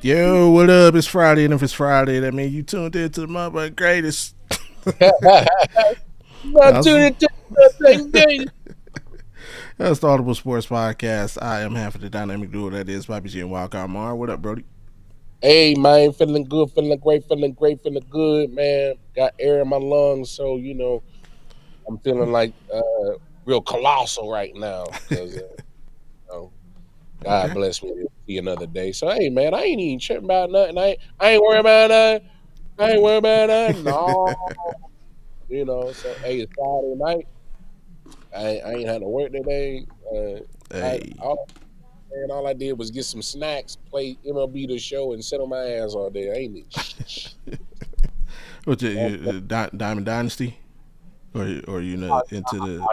Yo, what up? It's Friday, and if it's Friday, that means you tuned in to the motherfucking greatest. Not That's, to the thing game. that's the Audible Sports Podcast. I am half of the dynamic duo that is Bobby G and Wildcard Mar. What up, Brody? Hey man, feeling good, feeling great, feeling good, man. Got air in my lungs, so I'm feeling like real colossal right now because know, God Okay. bless me to see another day. So hey man, I ain't even tripping about nothing. I ain't worried about nothing. I ain't worried about nothing. No, So hey, it's Friday night. I ain't had to work today. I Hey, all, man, all I did was get some snacks, play MLB the show, and sit on my ass all day. I ain't it. what's it? Diamond Dynasty, or you know into the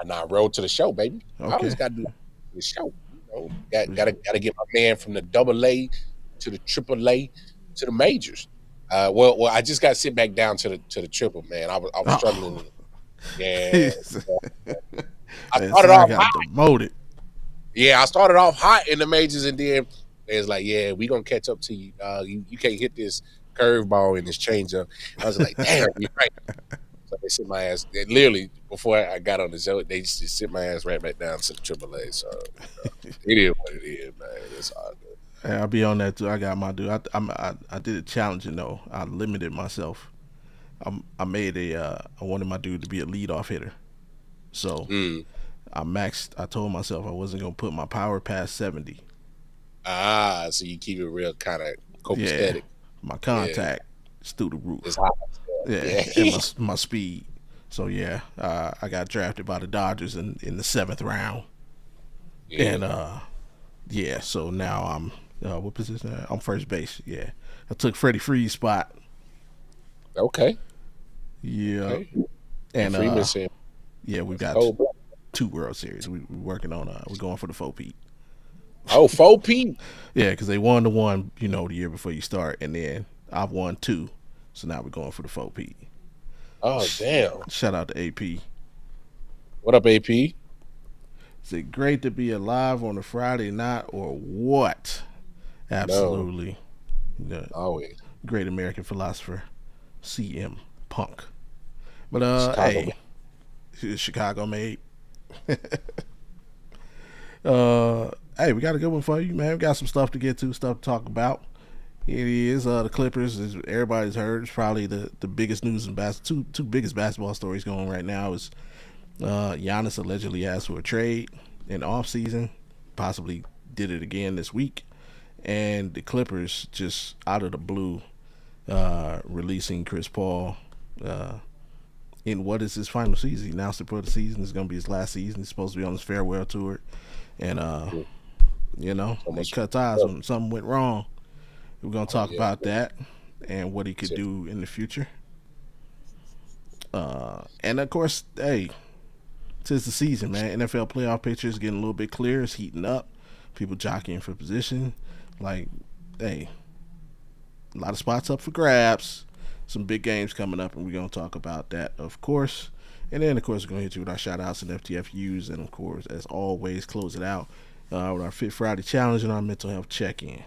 And I rode to the show, baby. I always okay? got to do the show. Gotta get my man from the double A to the triple A to the majors. Well, I just got to sit back down to the triple, man. I was Oh, struggling. Yeah, man, I so started I off got hot. demoted. Yeah, I started off hot in the majors, and then it's like, yeah, we gonna catch up to you. You can't hit this curveball and this changeup. I was like, damn, you're right. So they sit my ass. They literally before I got on the show, they just sit my ass right back down to the AAA. So it is what it is, man. It's all good. Hey, I'll be on that too. I got my dude. I did it challenging though. I limited myself. I made I wanted my dude to be a leadoff hitter. So Mm. I maxed. I told myself I wasn't gonna put my power past 70. So you keep it real kind of Yeah, copacetic. my Yeah, contact is through the it's roof. hot. Yeah, Yeah. and my speed. So yeah, I got drafted by the Dodgers in the seventh round, Yeah. and yeah. So now I'm what position? I'm first base. Yeah, I took Freddie Free's spot. Okay. Yeah, Okay. And and Freeman said, yeah, we've "That's got cold blood." two World Series. We're working on we're going for the 4 P. Oh, 4P. Yeah, because they won the one, the year before you start, and then I've won two, so now we're going for the 4 P. Oh, damn. Shout out to AP. What up, AP? Is it great to be alive on a Friday night or what? No, Absolutely. The always great American philosopher, CM Punk. But Chicago. hey, Chicago made. Hey, we got a good one for you, man. We got some stuff to get to, stuff to talk about. It is the Clippers, as everybody's heard. It's probably the biggest news in basketball. Two biggest basketball stories going right now is Giannis allegedly asked for a trade in the offseason, possibly did it again this week, and the Clippers just out of the blue releasing Chris Paul in what is his final season. He announced it for the season. It's going to be his last season. He's supposed to be on his farewell tour, and So they much. cut ties when something went wrong. We're going to Oh talk yeah. about that and what he could do in the future. And of course, hey, tis the season, man. NFL playoff pictures getting a little bit clearer. It's heating up. People jockeying for position. Like, hey, a lot of spots up for grabs. Some big games coming up, and we're going to talk about that, of course. And then, of course, we're going to hit you with our shout outs and FTFUs. And, of course, as always, close it out with our Fit Friday challenge and our mental health check in.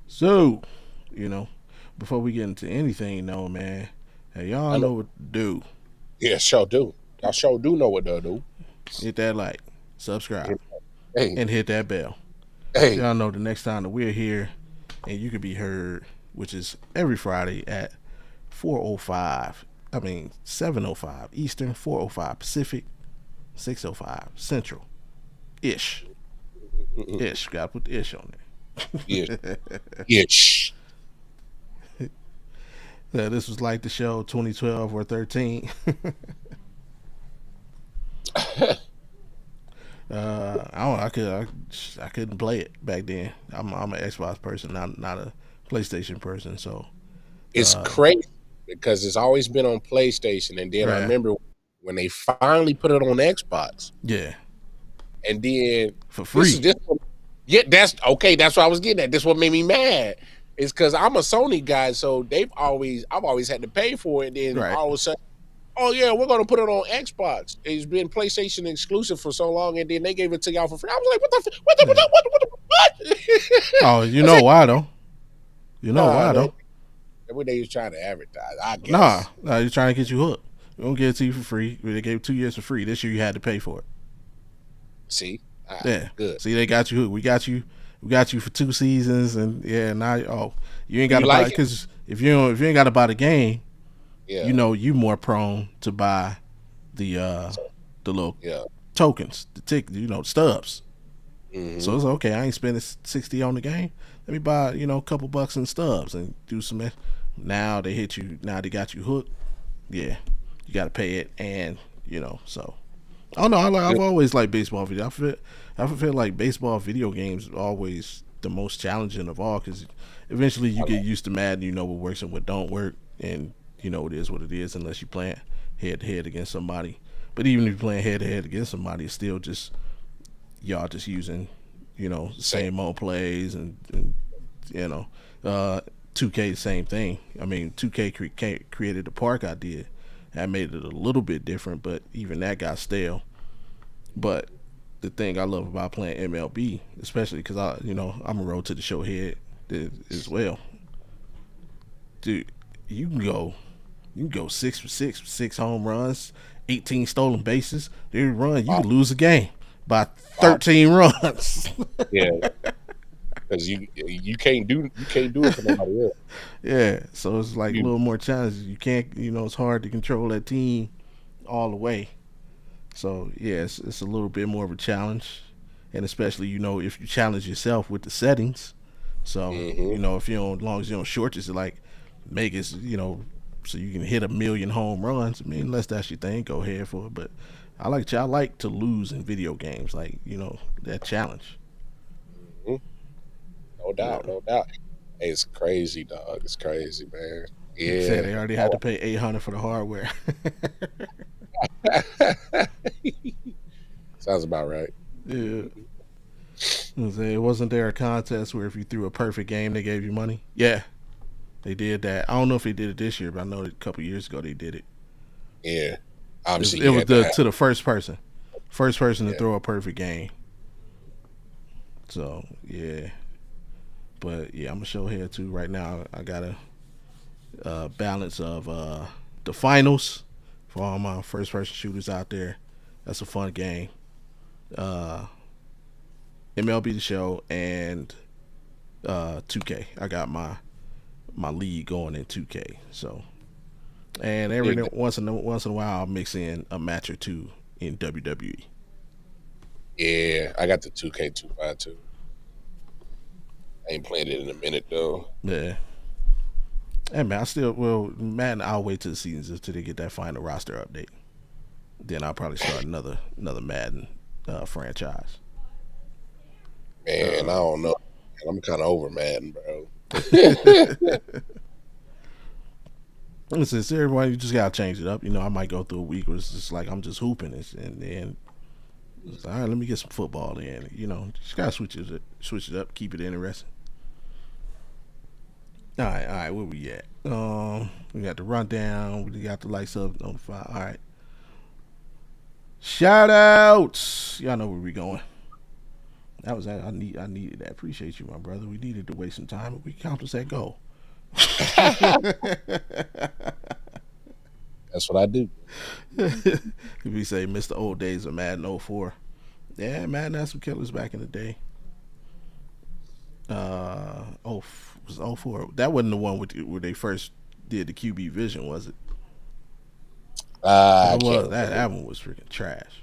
So, you know, before we get into anything, though, man, hey, y'all I know. know what to do. Yeah, sure do. I sure do know what to do. Hit that like, subscribe, Hey, and hit that bell. So hey, y'all know the next time that we're here and you can be heard, which is every Friday at 4:05. I mean 7:05 Eastern, 4:05 Pacific, 6:05 Central. Ish. Ish. Gotta put the ish on yeah, there. yeah. Shh. Yeah, this was like the show 2012 or 13. I don't. I couldn't play it back then. I'm an Xbox person, not a PlayStation person. So, It's uh, crazy because it's always been on PlayStation, and then I right, remember when they finally put it on Xbox, yeah, and then for this is free. this. Yeah, that's okay. That's what I was getting at. This what made me mad. Is because I'm a Sony guy, so I've always had to pay for it. Then Right. all of a sudden, oh yeah, we're gonna put it on Xbox. It's been PlayStation exclusive for so long, and then they gave it to y'all for free. I was like, what the, what the, what Yeah. the, what the, what? The, what? Oh, you I know said, why though? You know Nah, why that though? that's what they was trying to advertise. I Nah, guess. nah, you're trying to get you hooked. We don't give it to you for free. They gave 2 years for free. This year you had to pay for it. See, all right, Yeah. good. See, they got you hooked. We got you for 2 seasons, and yeah, now you ain't Do got you to buy like it? because if you ain't got to buy the game, you Yeah. know you more prone to buy the So the little yeah. tokens, the tick, stubs. So Hmm. it's okay. I ain't spending 60 on the game. Let me buy a couple bucks in stubs and do some. Now they hit you. Now they got you hooked. Yeah, you got to pay it, and so. Oh no, I've always liked baseball video. I feel like baseball video games are always the most challenging of all because eventually you get used to Madden. You know what works and what don't work, and it is what it is unless you play head to head against somebody. But even if you're playing head to head against somebody, it's still just y'all just using Same. same old plays and you know uh 2K same thing. I mean 2K created the park idea that made it a little bit different, but even that got stale. But the thing I love about playing MLB, especially because I'm a road to the show head as well, dude. You can go, you can go 6 for 6, 6 home runs, 18 stolen bases. They run, you Wow. could lose a game by Wow. 13 runs. Yeah. Because you can't do it for nobody else. Yeah, so it's like a You little more challenges. You can't, it's hard to control that team all the way. So yeah, it's a little bit more of a challenge, and especially if you challenge yourself with the settings. So hmm if you don't, as long as you don't short just like make it, so you can hit 1 million home runs. I mean, unless that's your thing, go ahead for it. But I like to lose in video games, like that challenge. hmm No doubt, Yeah. no doubt. Hey, it's crazy, dog. It's crazy, man. Like I said, Yeah. they already had to pay 800 for the hardware. Sounds about right. Yeah. It wasn't there a contest where if you threw a perfect game, they gave you money? Yeah, they did that. I don't know if they did it this year, but I know that a couple years ago they did it. Yeah. It was, Obviously, it you was had to have. to the first person to Yeah. throw a perfect game. So yeah, but yeah, I'm a show here too. Right now, I got a balance of the finals for all my first-person shooters out there. That's a fun game. Uh, MLB the Show and 2K. I got my league going in 2K. So and every Dig that. once in a while I'll mix in a match or two in WWE. Yeah. I got the 2K252. I ain't played it in a minute though. Yeah. And man, Madden, I'll wait till the seasons until they get that final roster update. Then I'll probably start another Madden franchise. Man, I Uh, don't know. I'm kind of over Madden, bro. Listen, it's everybody, you just gotta change it up. I might go through a week where it's just like I'm just hooping, and then it's like, all right, let me get some football in. Just gotta switch it up, keep it interesting. All right, where we at? We got the rundown. We got the lights up, notify. All right, shout outs. Y'all know where we going. That was that. I needed that. Appreciate you, my brother. We needed to waste some time, but we accomplished that goal. That's what I do. We say Mr. Old Days of Madden '04. Yeah, Madden had some killers back in the day. Oh, was '04. That wasn't the one where they first did the QB vision, was it? I That can't was remember. that one was freaking trash.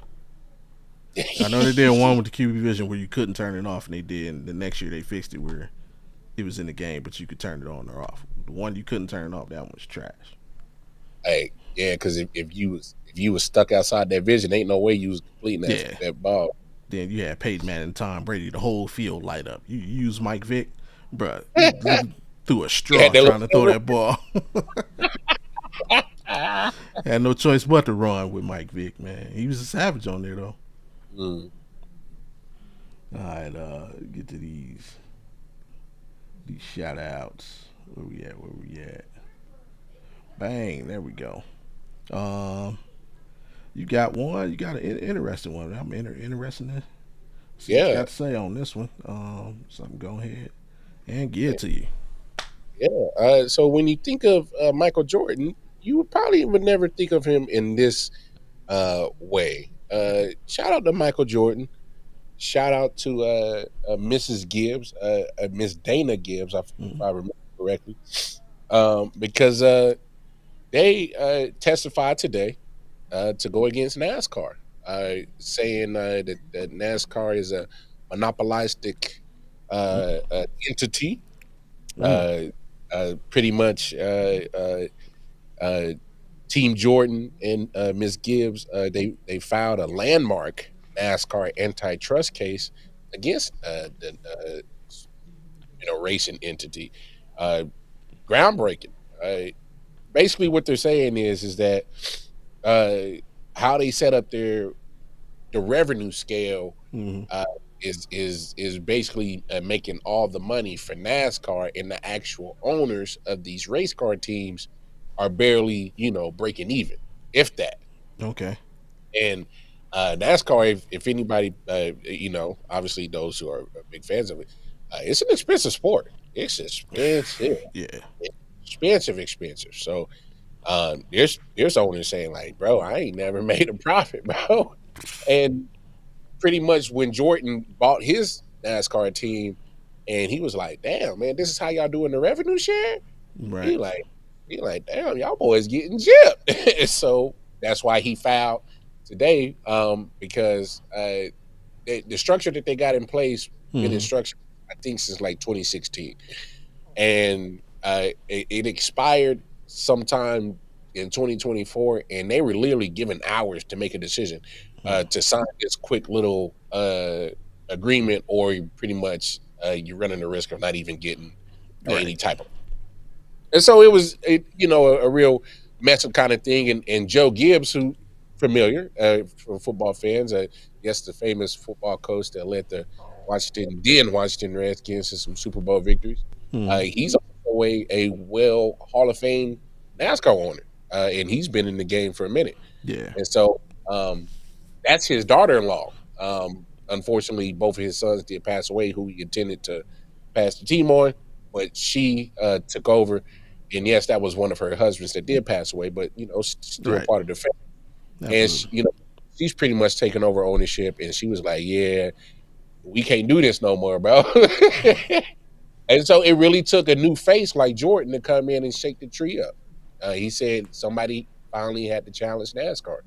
I know they did one with the QB vision where you couldn't turn it off, and they did. And the next year they fixed it where it was in the game, but you could turn it on or off. The one you couldn't turn it off, that one was trash. Hey, yeah, because if you was stuck outside that vision, ain't no way you was completing that Yeah. that ball. Then you had Peyton Manning and Tom Brady, the whole field light up. You use Mike Vick, bruh, you threw a You had straw that trying to throw little. that ball. Had no choice but to run with Mike Vick, man. He was a savage on there though. Mm. All right, get to these shout outs. Where we at? Where we at? Bang, there we go. Um, you got one. You got an interesting one. I'm interested in. See what you Yeah, got to say on this one. So I'm go ahead and give yeah. it to you. Yeah. So when you think of Michael Jordan, you would never think of him in this way. Shout out to Michael Jordan. Shout out to Mrs. Gibbs, Miss Dana Gibbs, if Mm-hmm. I remember correctly, because they testified today to go against NASCAR, saying that NASCAR is a monopolistic entity. Mm-hmm. Uh, Pretty much, uh, Team Jordan and Ms. Gibbs, they filed a landmark NASCAR antitrust case against the racing entity. Uh, Groundbreaking. Basically, what they're saying is that uh, how they set up the revenue scale Mm-hmm. uh, is basically making all the money for NASCAR, and the actual owners of these race car teams are barely breaking even, if that. Okay. And NASCAR, if anybody, obviously those who are big fans of it, it's an expensive sport. It's expensive, Yeah. expensive. So there's owners saying like, bro, I ain't never made a profit, bro. And pretty much when Jordan bought his NASCAR team, and he was like, damn, man, this is how y'all doing the revenue share. Right. He like, damn, y'all boys getting gypped. So that's why he filed today, because the structure that they got in place been in Mm-hmm. structure, I think, since like 2016, and it expired sometime in 2024, and they were literally given hours to make a decision to sign this quick little agreement, or you pretty much you're running the risk of not even getting Right. any type of. And so it was, a real mess up kind of thing. And Joe Gibbs, who familiar for football fans, yes, the famous football coach that led the Washington Redskins to some Super Bowl victories. Mm-hmm. He's also a well Hall of Fame NASCAR owner, and he's been in the game for a minute. Yeah. And so that's his daughter-in-law. Unfortunately, both of his sons did pass away, who he intended to pass the team on, but she took over. And yes, that was one of her husbands that did pass away, but still Right. part of the family. And Absolutely. she's pretty much taken over ownership, and she was like, "Yeah, we can't do this no more, bro." And so it really took a new face like Jordan to come in and shake the tree up. He said somebody finally had to challenge NASCAR.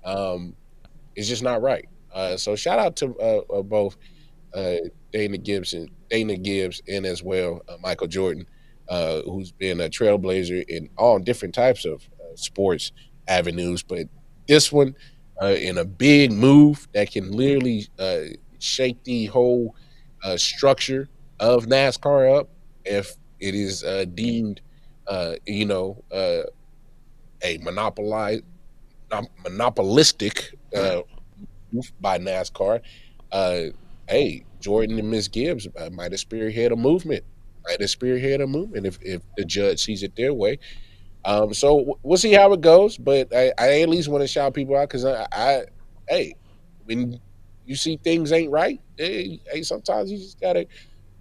Um, it's just not right. So shout out to both uh, Dana Gibbs, and as well Michael Jordan, who's been a trailblazer in all different types of sports avenues. But this one, in a big move that can literally shake the whole structure of NASCAR up, if it is deemed, a monopolistic Right. by NASCAR. Uh, hey, Jordan and Miss Gibbs might have spearhead a movement. Might have spearhead a movement if the judge sees it their way. So we'll see how it goes. But I at least want to shout people out, because hey, when you see things ain't right, hey, sometimes you just gotta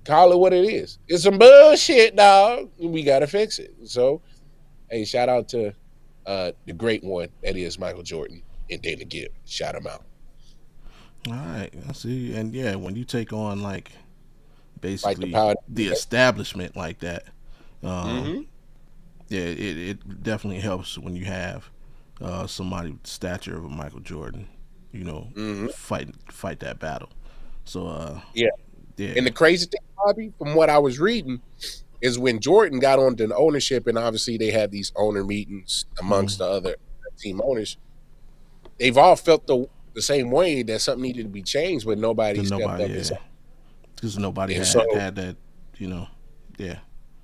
call it what it is. It's some bullshit, dog. We gotta fix it. So hey, shout out to the great one that is Michael Jordan and Dana Gibbs. Shout him out. All right. I see. And yeah, when you take on like Fight the basically power. the establishment like that, um, Mm-hmm. yeah, it definitely helps when you have somebody with the stature of a Michael Jordan, Mm-hmm. fight that battle. So Yeah. And yeah. the crazy thing, Bobby, from what I was reading, is when Jordan got on to the ownership, and obviously they had these owner meetings amongst Mm, the other team owners, they've all felt the same way that something needed to be changed, but nobody then stepped nobody, up and yeah, said. because nobody And had that, you know, yeah,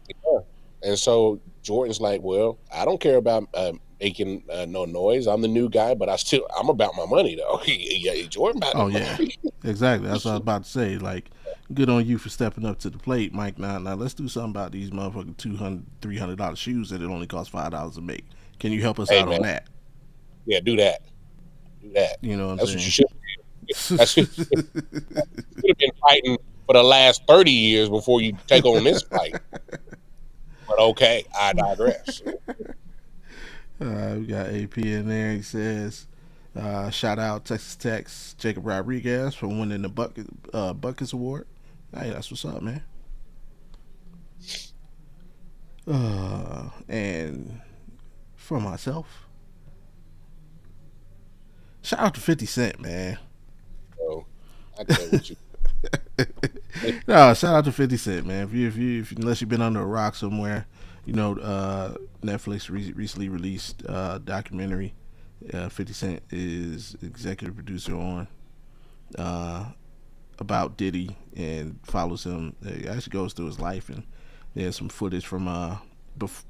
yeah. And so Jordan's like, well, I don't care about making no noise. I'm the new guy, but I'm about my money though. Yeah, Jordan about oh that yeah, money. exactly. That's what I was about to say. Like, good on you for stepping up to the plate, Mike. Now let's do something about these motherfucking $200, $300 shoes that it only costs $5 to make. Can you help us Hey out man, on that? yeah, do that. Do that. You know what I'm That's what you saying? should. That's what you should have been fighting for the last 30 years before you take on this fight. okay, I digress. We got AP in there. He says, shout out Texas Tech's Jacob Rodriguez for winning the Buckets Award. Hey, that's what's up, man. And for myself, shout out to 50 Cent, man. So I get what you. No, shout out to 50 Cent, man. If unless you've been under a rock somewhere, you know, Netflix recently released a documentary. 50 Cent is executive producer on uh, about Diddy and follows him. It actually goes through his life, and there's some footage from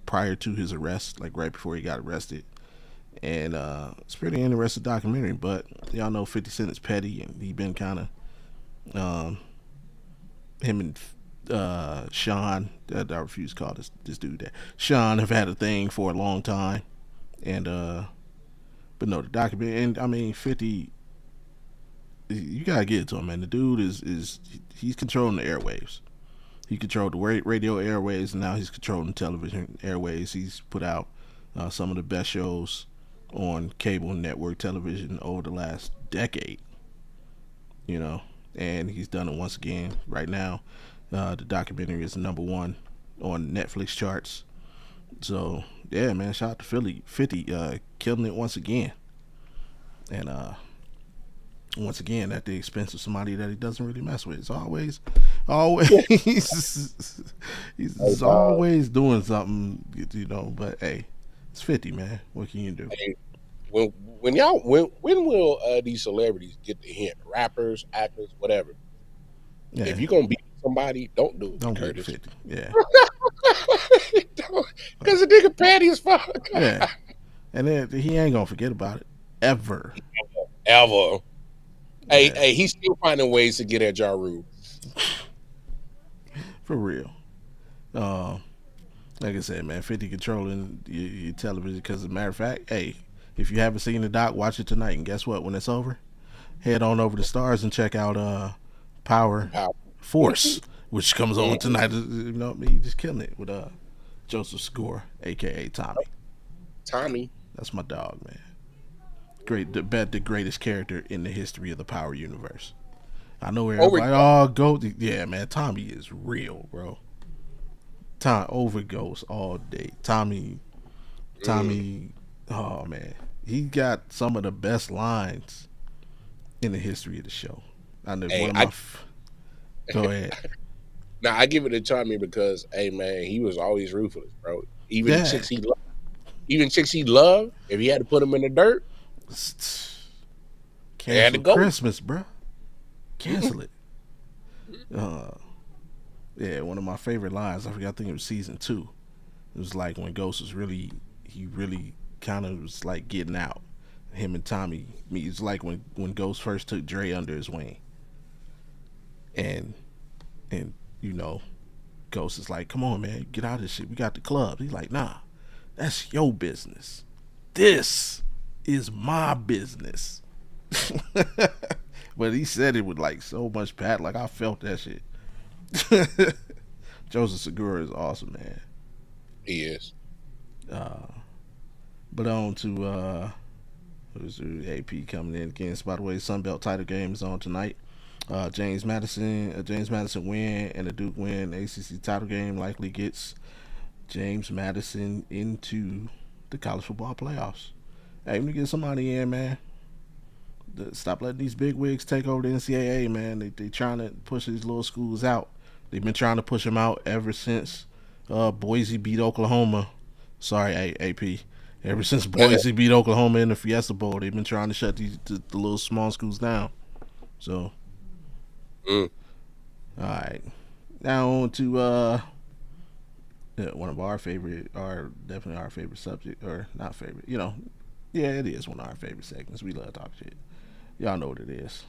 prior to his arrest, like right before he got arrested. And it's a pretty interesting documentary. But y'all know 50 Cent is petty, and he been kind of him and Sean. I refuse to call this dude that. Sean have had a thing for a long time, and but no, the documentary. And I mean, 50. You gotta get it to him, man. The dude is he's controlling the airwaves. He controlled the radio airwaves, and now he's controlling television airwaves. He's put out some of the best shows on cable network television over the last decade. You know, and he's done it once again. Right now, the documentary is number one on Netflix charts. So yeah, man, shout out to Philly 50, killing it once again, and once again at the expense of somebody that he doesn't really mess with. It's always, he's always doing something, you know. But hey, it's 50, man. What can you do? Hey, when will these celebrities get the hint? Rappers, actors, whatever. Yeah, If you're gonna beat somebody, don't do it, don't get Curtis. 50. Yeah, Because the nigga petty as fuck. yeah, and then he ain't gonna forget about it ever. Ever. Hey, Yeah, hey, he's still finding ways to get at Ja Rule. for real. Uh, like I said, man, 50 controlling your television. Because as a matter of fact, hey, if you haven't seen the doc, watch it tonight. And guess what? When it's over, head on over to Stars and check out Power Power. Force, which comes on tonight. You know, me just killing it with Joseph Score, aka Tommy. Tommy. That's my dog, man. The greatest character in the history of the Power universe. I know everybody. Oh, go. Yeah, man. Tommy is real, bro. Tom over Ghost all day. Tommy. Oh man, he got some of the best lines in the history of the show. I know Hey, one of my. Go ahead. now I give it to Tommy because, hey man, he was always ruthless, bro. Yeah. Even chicks he loved, if he had to put them in the dirt, they had to Cancel go. Christmas, bro. Cancel it. Yeah, one of my favorite lines. I forgot. I think it was season 2. It was like when Ghost was he really kind of was like getting out. Him and Tommy. It's like when Ghost first took Dre under his wing, and you know, Ghost is like, "Come on, man, get out of this shit. We got the club." He's like, "Nah, that's your business. This is my business." But he said it with like so much pat. Like I felt that shit. Joseph Segura is awesome, man. He is. But on to AP coming in again. So by the way, Sunbelt title game is on tonight. James Madison win and the Duke win. ACC title game likely gets James Madison into the college football playoffs. Hey, we need to get somebody in, man. Stop letting these big wigs take over the NCAA, man. They trying to push these little schools out. They've been trying to push them out ever since Boise beat Oklahoma. Sorry, AP. Ever since Boise beat Oklahoma in the Fiesta Bowl, they've been trying to shut the little small schools down. So, all right. Now on to one of definitely our favorite subject, or not favorite. You know, yeah, it is one of our favorite segments. We love to talk shit. Y'all know what it is.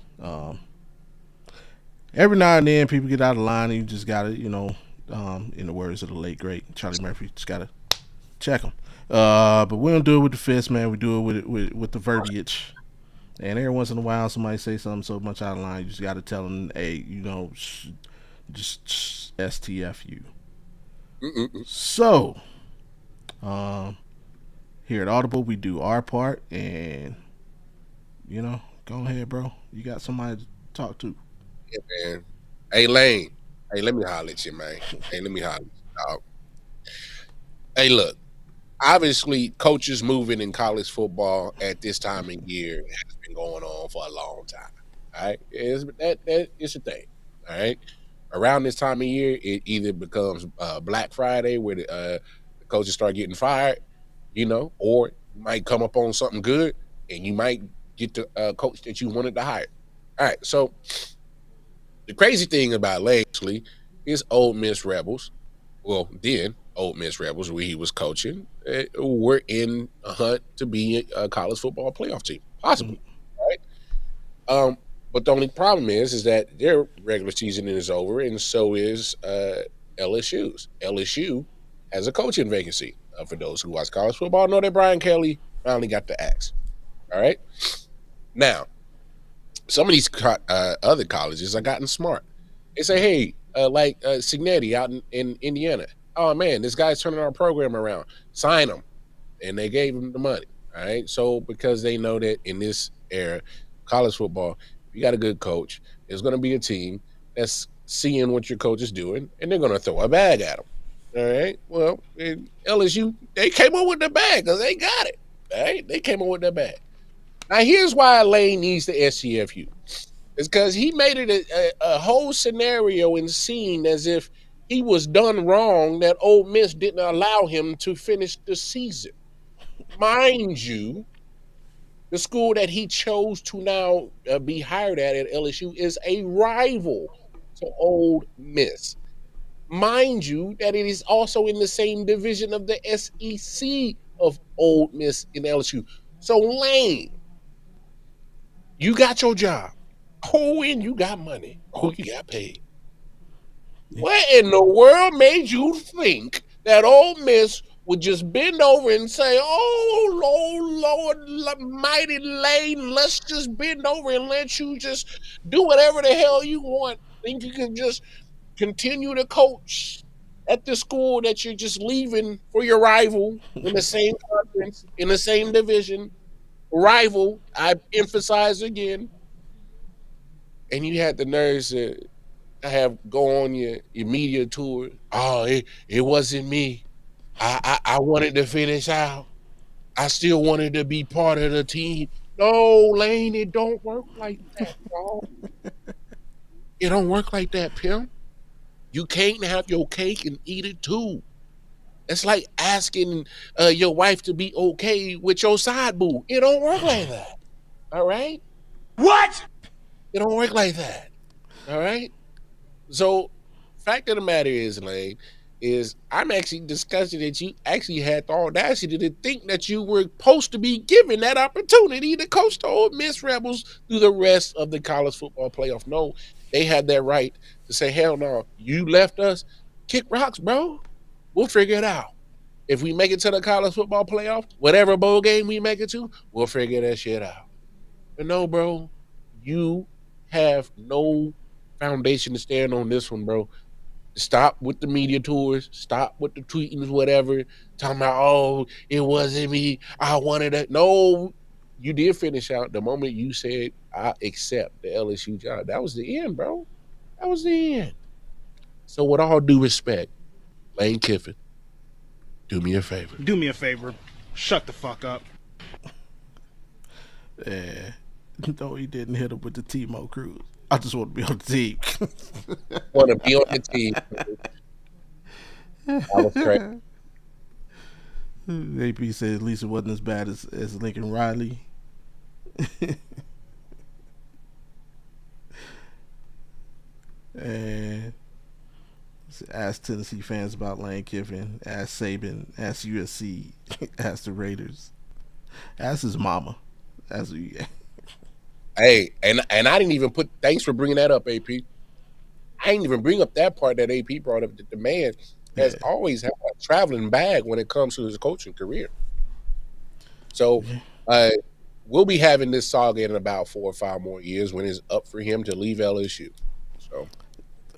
Every now and then, people get out of line, and you just gotta, you know, in the words of the late great Charlie Murphy, just gotta check them. But we don't do it with the fist, man. We do it with the verbiage. And every once in a while, somebody say something so much out of line, you just gotta tell them, hey, you know, just STF you. Mm-mm. So, um, here at Audible, we do our part, and go ahead, bro. You got somebody to talk to. Yeah, man. Hey, Lane. Hey, let me holler at you, man. Hey, let me holler at you, dog. Hey, look. Obviously, coaches moving in college football at this time of year has been going on for a long time. All right, that is a thing. All right, around this time of year, it either becomes Black Friday where the coaches start getting fired, or you might come up on something good and you might get the coach that you wanted to hire. All right, so the crazy thing about Lashley is Old Miss Rebels, well, then Old Miss Rebels, where he was coaching, were in a hunt to be a college football playoff team, Mhm. possibly, right? Um, but the only problem is that their regular season is over, and so is LSU's. LSU has a coaching vacancy. For those who watch college football, know that Brian Kelly finally got the axe. All right, now some of these other colleges are gotten smart. They say, hey, like Signetti out in Indiana. Oh man, this guy's turning our program around. Sign him, and they gave him the money. All right, so because they know that in this era, college football, if you got a good coach, there's going to be a team that's seeing what your coach is doing, and they're going to throw a bag at him. All right. Well, in LSU, they came up with the bag because they got it. All right, they came up with the bag. Now here's why Lane needs the SCFU. It's because he made it a whole scenario and scene as if he was done wrong that Ole Miss didn't allow him to finish the season. Mind you, the school that he chose to now be hired at LSU is a rival to Ole Miss. Mind you, that it is also in the same division of the SEC of Ole Miss and LSU. So Lane, you got your job. Oh, and you got money. Oh, you got paid. What in the world made you think that Ole Miss would just bend over and say, "Oh, Lord, mighty Lane, let's just bend over and let you just do whatever the hell you want. Think you can just continue to coach at the school that you're just leaving for your rival in the same conference, in the same division, rival, I emphasize again, and you had the nerves to have go on your media tour. Oh, it wasn't me. I wanted to finish out. I still wanted to be part of the team. No, Lane, it don't work like that, y'all. It don't work like that, pimp. You can't have your cake and eat it too. It's like asking your wife to be okay with your side boo. It don't work like that. All right? What? It don't work like that. All right? So, fact of the matter is, Lane, is I'm actually discussing that you actually had the audacity to think that you were supposed to be given that opportunity to coach the Ole Miss Rebels through the rest of the college football playoff. No, they had that right to say, hell no, you left us. Kick rocks, bro. We'll figure it out. If we make it to the college football playoff, whatever bowl game we make it to, we'll figure that shit out. But no, bro, you have no foundation to stand on this one, bro. Stop with the media tours. Stop with the tweetings, whatever. Talking about, oh, it wasn't me. I wanted it. No, you did finish out the moment you said, I accept the LSU job. That was the end, bro. That was the end. So, with all due respect, Lane Kiffin, do me a favor. Do me a favor. Shut the fuck up. Yeah. No, he didn't hit him with the Timo Cruz. I just want to be on the team. Want to be on the team. That was crazy. AP said at least it wasn't as bad as Lincoln Riley. And ask Tennessee fans about Lane Kiffin. Ask Saban. Ask USC. Ask the Raiders. Ask his mama. Ask Hey, and I didn't even put. Thanks for bringing that up, AP. I didn't even bring up that part that AP brought up. That the man has yeah. always had a traveling bag when it comes to his coaching career. So, uh, we'll be having this saga in about 4 or 5 more years when it's up for him to leave LSU. So,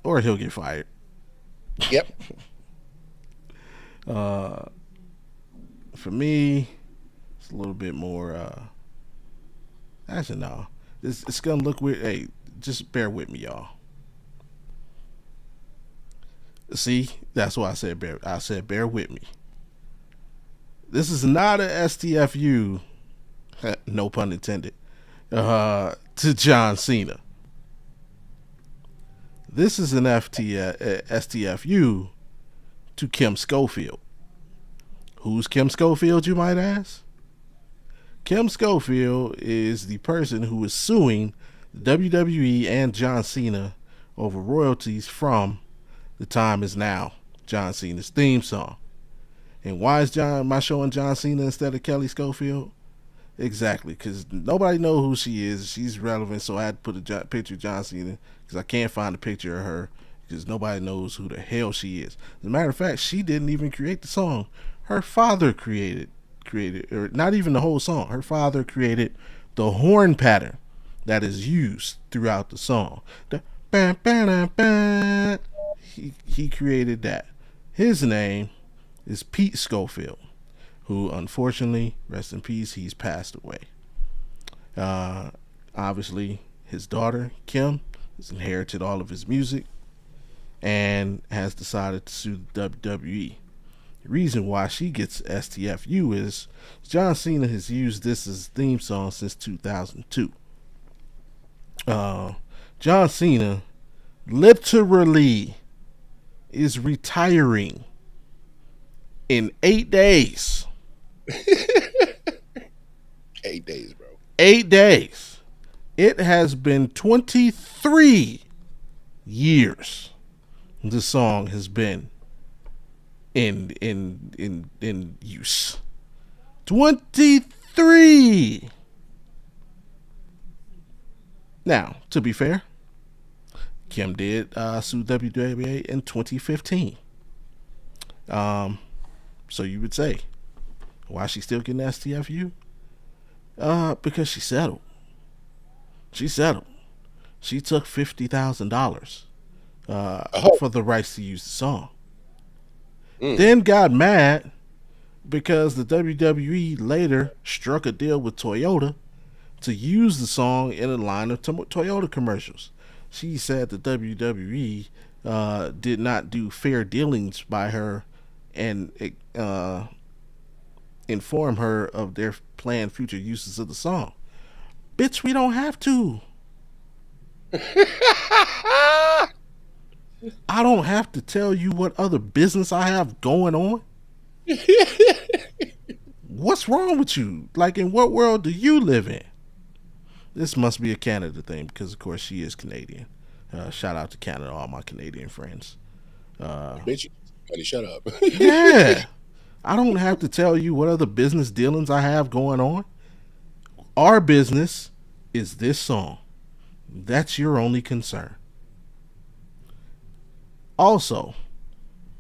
Or he'll get fired. yep, Uh, for me, it's a little bit more. Actually, no. It's gonna look weird. Hey, just bear with me, y'all. See, that's why I said bear. I said bear with me. This is not a STFU, no pun intended, to John Cena. This is an STFU to Kim Schofield. Who's Kim Schofield, you might ask? Kim Schofield is the person who is suing WWE and John Cena over royalties from The Time Is Now, John Cena's theme song. And why is am I showing John Cena instead of Kelly Schofield? Exactly, because nobody knows who she is. She's relevant, so I had to put a picture of John Cena because I can't find a picture of her because nobody knows who the hell she is. As a matter of fact, she didn't even create the song. Her father created, or not even the whole song. Her father created the horn pattern that is used throughout the song. The bam, bam, bam. He created that. His name is Pete Schofield, who unfortunately, rest in peace, he's passed away. Obviously, his daughter, Kim, has inherited all of his music and has decided to sue the WWE. The reason why she gets STFU is John Cena has used this as theme song since 2002. John Cena literally is retiring in 8 days. 8 days, bro. 8 days. It has been 23 years the song has been in use. 23. Now, to be fair, Kim did sue WWE in 2015. So you would say, why is she still getting STFU? Because she settled. She settled. She took $50,000 for the rights to use the song. Then got mad because the WWE later struck a deal with Toyota to use the song in a line of Toyota commercials. She said the WWE did not do fair dealings by her and inform her of their planned future uses of the song. Bitch, we don't have to. I don't have to tell you what other business I have going on. What's wrong with you? Like, in what world do you live in? This must be a Canada thing because, of course, she is Canadian. Shout out to Canada, all my Canadian friends. Bitch, buddy, shut up. Yeah. I don't have to tell you what other business dealings I have going on. Our business is this song. That's your only concern. Also,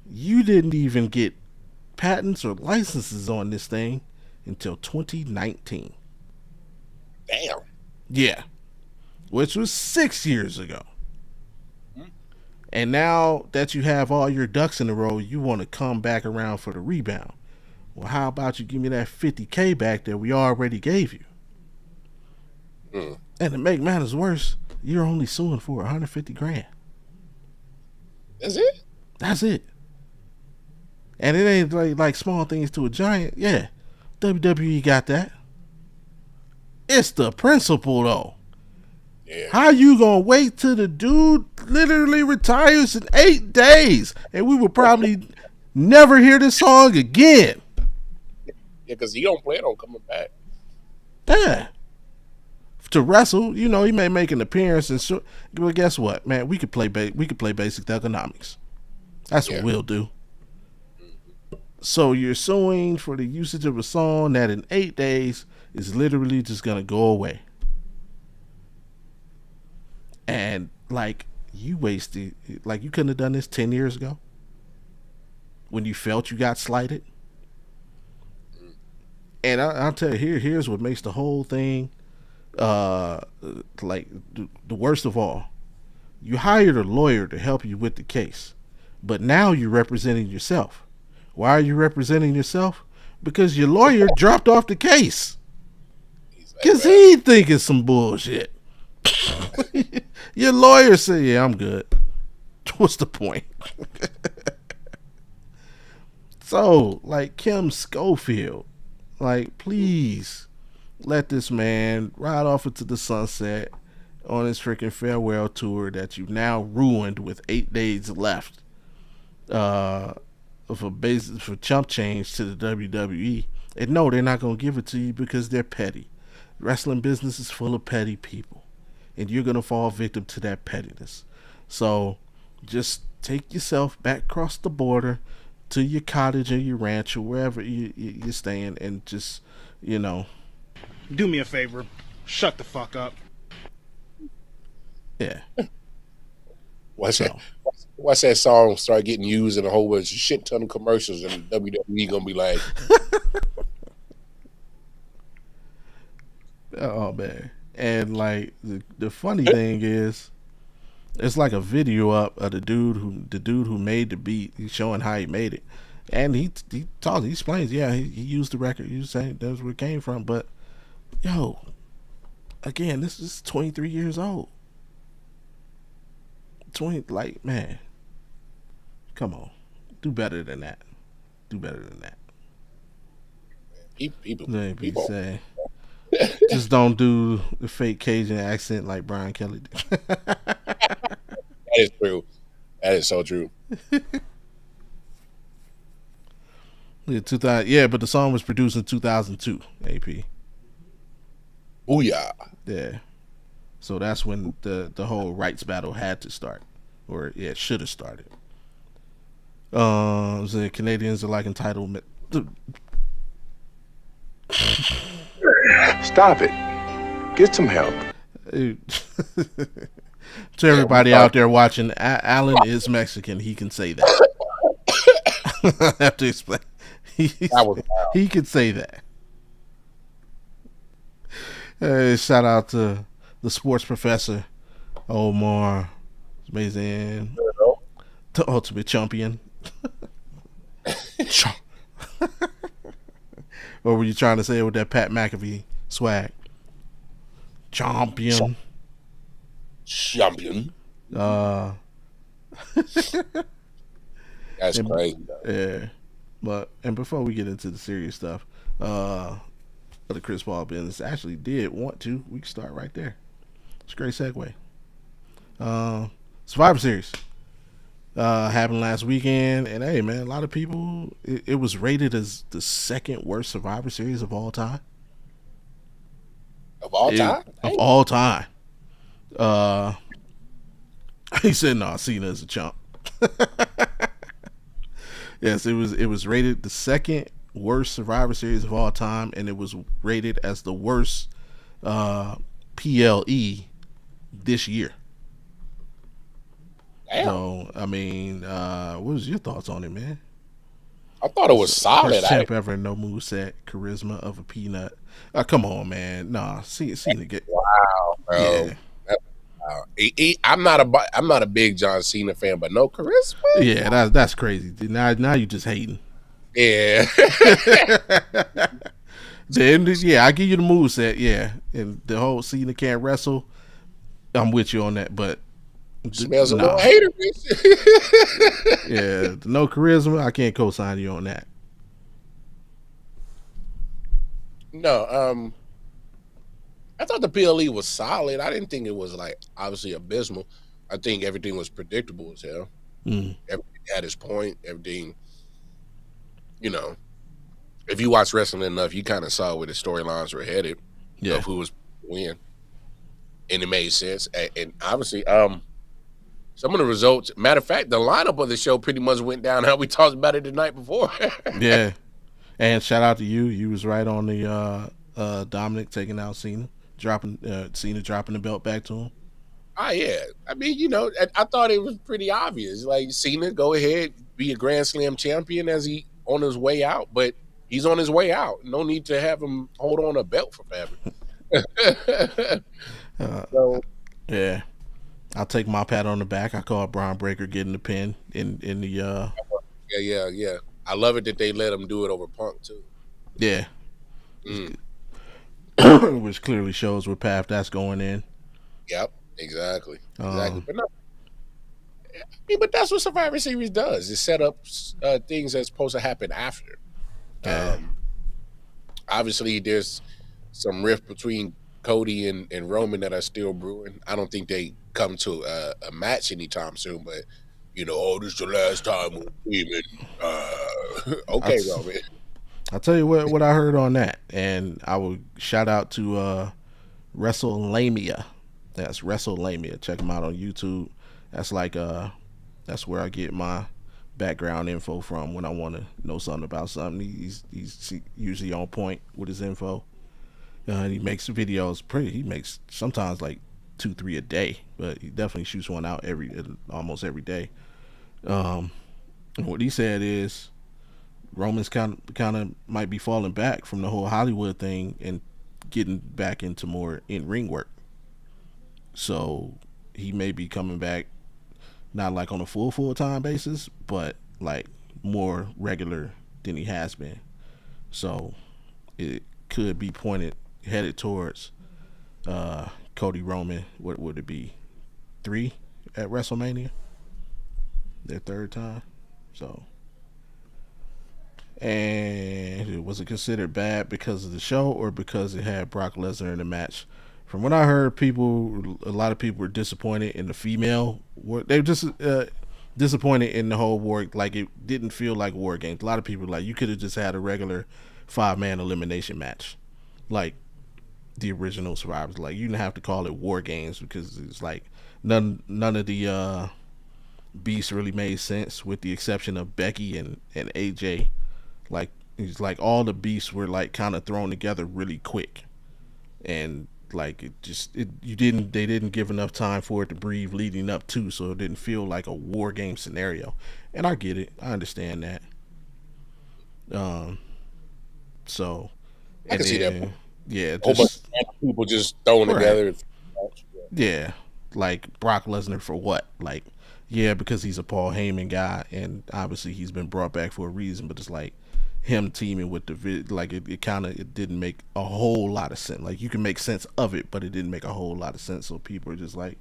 you didn't even get patents or licenses on this thing until 2019. Damn. Yeah. Which was 6 years ago. And now that you have all your ducks in a row, you want to come back around for the rebound. Well, how about you give me that $50K back that we already gave you? And to make matters worse, you're only suing for $150,000. That's it? That's it. And it ain't like small things to a giant. Yeah, WWE got that. It's the principle, though. Yeah. How you gonna wait till the dude literally retires in 8 days and we will probably never hear this song again? Yeah, because he don't plan on coming back. Yeah. To wrestle, you know, he may make an appearance and but guess what, man? We could play basic economics. That's what we'll do. So you're suing for the usage of a song that in 8 days is literally just gonna go away. And like you wasted, like you couldn't have done this 10 years ago when you felt you got slighted. And I'll tell you, here's what makes the whole thing like the worst of all. You hired a lawyer to help you with the case, but now you're representing yourself. Why are you representing yourself? Because your lawyer dropped off the case. He's like, Because bro, he thinking some bullshit. Your lawyer said, yeah, I'm good. What's the point? So, like, Kim Schofield, like, please let this man ride off into the sunset on his freaking farewell tour that you've now ruined with 8 days left. For chump change to the WWE. And no, they're not gonna give it to you because they're petty. Wrestling business is full of petty people, and you're gonna fall victim to that pettiness. So just take yourself back across the border to your cottage or your ranch or wherever you're staying, and just, you know, Do me a favor. Shut the fuck up. yeah. Watch So that. Watch that song start getting used in a whole bunch of shit ton of commercials, and WWE gonna be like, oh man. And like the funny thing is, it's like a video up of the dude who made the beat. He's showing how he made it, and he explains. Yeah, he used the record. You saying that's where it came from, but yo, again, this is 23 years old. 20, like, man, come on, do better than that. Do better than that. people, Let me people. say, just don't do the fake Cajun accent like Brian Kelly did. That is true. That is so true. Yeah, 2000. Yeah, but the song was produced in 2002. AP. Booyah. Yeah. So that's when the whole rights battle had to start, or yeah, it should have started. The Canadians are like entitled. Stop it. Get some help. To everybody out there watching, Alan is Mexican. He can say that. I have to explain. That was wild. He can say that. Shout out to the sports professor, Omar. Amazing. The ultimate champion. What were you trying to say with that Pat McAfee swag? Champion. Champion. Uh, That's and, crazy. yeah. But and before we get into the serious stuff, the Chris Paul business actually did want to. We can start right there. It's a great segue. Survivor Series happened last weekend, and hey, man, a lot of people. It was rated as the second worst Survivor Series of all time. Of all time? Of all time. He said, "No, Cena is a chump." Yes, it was rated the second worst Survivor Series of all time, and it was rated as the worst PLE this year. Damn. So, I mean, what was your thoughts on it, man? I thought it was solid. First champ ever, no moveset, charisma of a peanut. Come on, man. Nah, Cena get. Wow, bro. Yeah. I'm not a big John Cena fan, but no charisma. Yeah, that's crazy. Now you just hating. Yeah. Then yeah, I give you the moveset, yeah, and the whole Cena can't wrestle. I'm with you on that, but Smells a little hater. Yeah, no charisma. I can't co-sign you on that. No, I thought the PLE was solid. I didn't think it was like obviously abysmal. I think everything was predictable as hell. Everything had its point. Everything, if you watch wrestling enough, you kind of saw where the storylines were headed. Yeah. Of who was win, and it made sense. And obviously, some of the results. Matter of fact, the lineup of the show pretty much went down how we talked about it the night before. Yeah, and shout out to you. You was right on the Dominic taking out Cena, dropping the belt back to him. Yeah. I mean, I thought it was pretty obvious. Like Cena, go ahead, be a Grand Slam champion as he on his way out, but he's on his way out. No need to have him hold on a belt for forever. So, yeah, I'll take my pat on the back. I call Braun Breaker getting the pin in the yeah. I love it that they let him do it over Punk too. Yeah, Mm. which clearly shows what path that's going in. Yep, exactly, exactly. Um, But no, I mean, but that's what Survivor Series does. It set up things that's supposed to happen after. yeah, Um, Obviously, there's some rift between Cody and Roman that are still brewing. I don't think they come to a match anytime soon, but oh, this is the last time we're teaming. I Okay, Roman. I'll tell you what I heard on that, and I will shout out to WrestleLamia. That's WrestleLamia. Check them out on YouTube. That's like that's where I get my background info from when I want to know something about something. He's usually on point with his info. He makes videos. He makes sometimes like 2-3 a day, but he definitely shoots one out almost every day. Um, what he said is Roman's kind of might be falling back from the whole Hollywood thing and getting back into more in ring work. So he may be coming back not like on a full time basis, but like more regular than he has been. So it could be headed towards Cody Roman. What would it be? 3 at WrestleMania, their third time. So, and was it considered bad because of the show or because it had Brock Lesnar in the match? From what I heard, a lot of people were disappointed in the female. They were just disappointed in the whole war. Like it didn't feel like War Games. A lot of people were like, you could have just had a regular 5-man elimination match, like the original Survivors. Like you didn't have to call it War Games because it's like none of the beasts really made sense, with the exception of Becky and AJ. Like it's like all the beasts were like kind of thrown together really quick, and like they didn't give enough time for it to breathe leading up to, so it didn't feel like a war game scenario. And I get it, I understand that. Um, so I and can see that. then yeah, A whole bunch just of people just thrown right, together. yeah, like Brock Lesnar for what? Like yeah, because he's a Paul Heyman guy, and obviously he's been brought back for a reason. But it's like him teaming with like it kind of it didn't make a whole lot of sense. Like you can make sense of it, but it didn't make a whole lot of sense. So people are just like,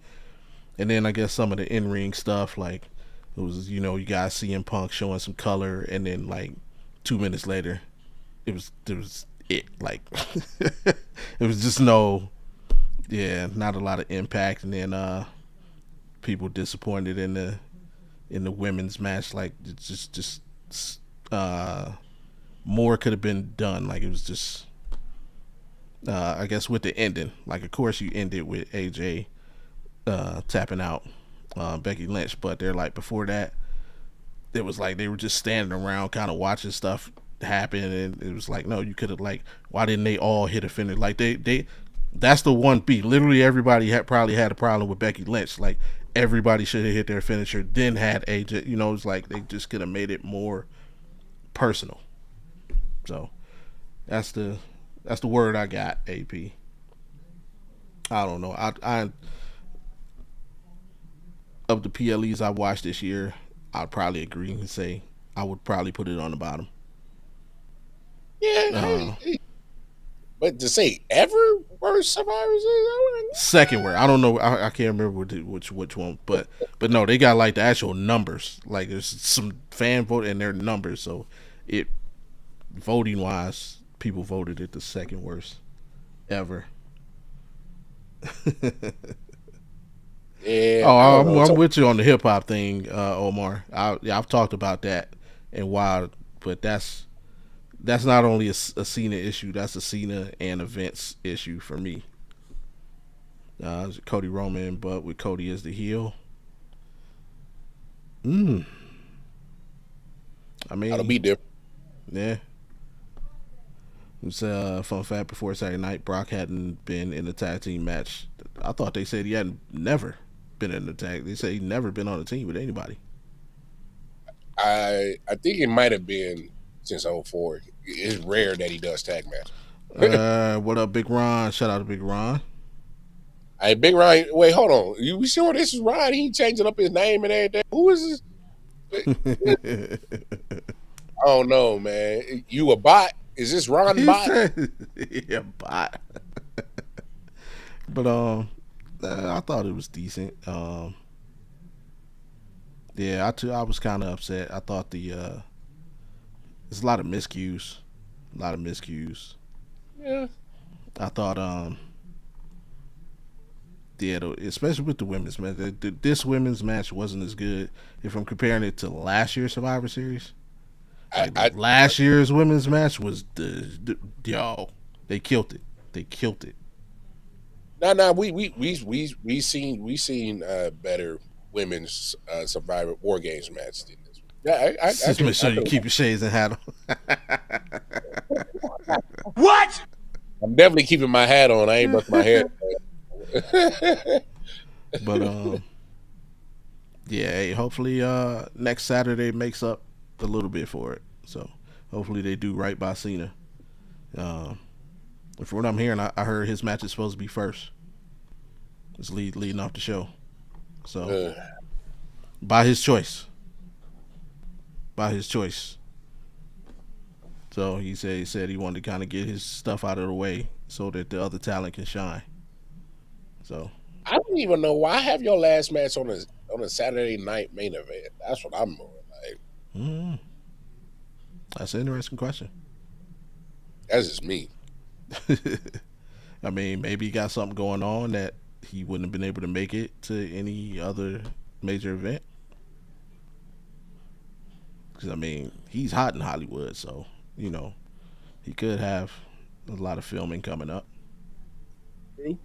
and then I guess some of the in ring stuff, like it was you guys CM Punk showing some color, and then like 2 minutes later, it like it was just not a lot of impact, and then people disappointed in the women's match. Like it's just uh more could have been done. Like it was just I guess with the ending, like of course you ended with AJ tapping out Becky Lynch, but they're like before that it was like they were just standing around kind of watching stuff happen, and it was like no, you could have like, why didn't they all hit a finish? Like they that's the one beat. Literally everybody probably had a problem with Becky Lynch. Like everybody should have hit their finisher, then had AJ. It's like they just could have made it more personal. So that's the word I got. AP. I don't know. I of the PLEs I watched this year, I'd probably agree and say I would probably put it on the bottom. Yeah, Uh, but to say ever worst Survivors, Second word, I don't know. I can't remember which one, but no, they got like the actual numbers. Like there's some fan vote and their numbers, so it voting wise, people voted it the second worst ever. yeah. Oh, I don't know. I'm with you on the hip hop thing, Omar. I've talked about that and why, but that's not only a Cena issue. That's a Cena and Vince issue for me. Cody Roman, but with Cody as the heel. I mean, That'll be different. yeah. It's a fun fact. Before Saturday night, Brock hadn't been in a tag team match. I thought they said he hadn't never been in a tag. They say he'd never been on a team with anybody. I think it might have been since '04. It's rare that he does tag match. What up, Big Ron? Shout out to Big Ron. Hey, Big Ryan, wait, hold on. You sure this is Ryan? He changing up his name and everything. Who is this? I don't know, man. You a bot? Is this Ron He Bot? said, "Yeah, bot." But I thought it was decent. Yeah, I was kind of upset. I thought there's a lot of miscues, a lot of miscues. Yeah. I thought yeah, especially with the women's match, this women's match wasn't as good if I'm comparing it to last year's Survivor Series. I, Like I last year's women's match was yo, they killed it. They killed it. no, we seen better women's Survivor War Games match than this one. Yeah, Just make sure you keep your shades and hat on. What? I'm definitely keeping my hat on. I ain't brushing my hair. But yeah, hey, hopefully next Saturday makes up a little bit for it. So hopefully they do right by Cena. Um, from what I'm hearing, I heard his match is supposed to be first. It's leading off the show. So by his choice. By his choice. So he said he wanted to kind of get his stuff out of the way so that the other talent can shine. So I don't even know why have your last match on a Saturday night main event. That's what I'm more like. mm, that's an interesting question. That's just me. I mean, maybe he got something going on that he wouldn't have been able to make it to any other major event. Because I mean, he's hot in Hollywood, so you know he could have a lot of filming coming up. True.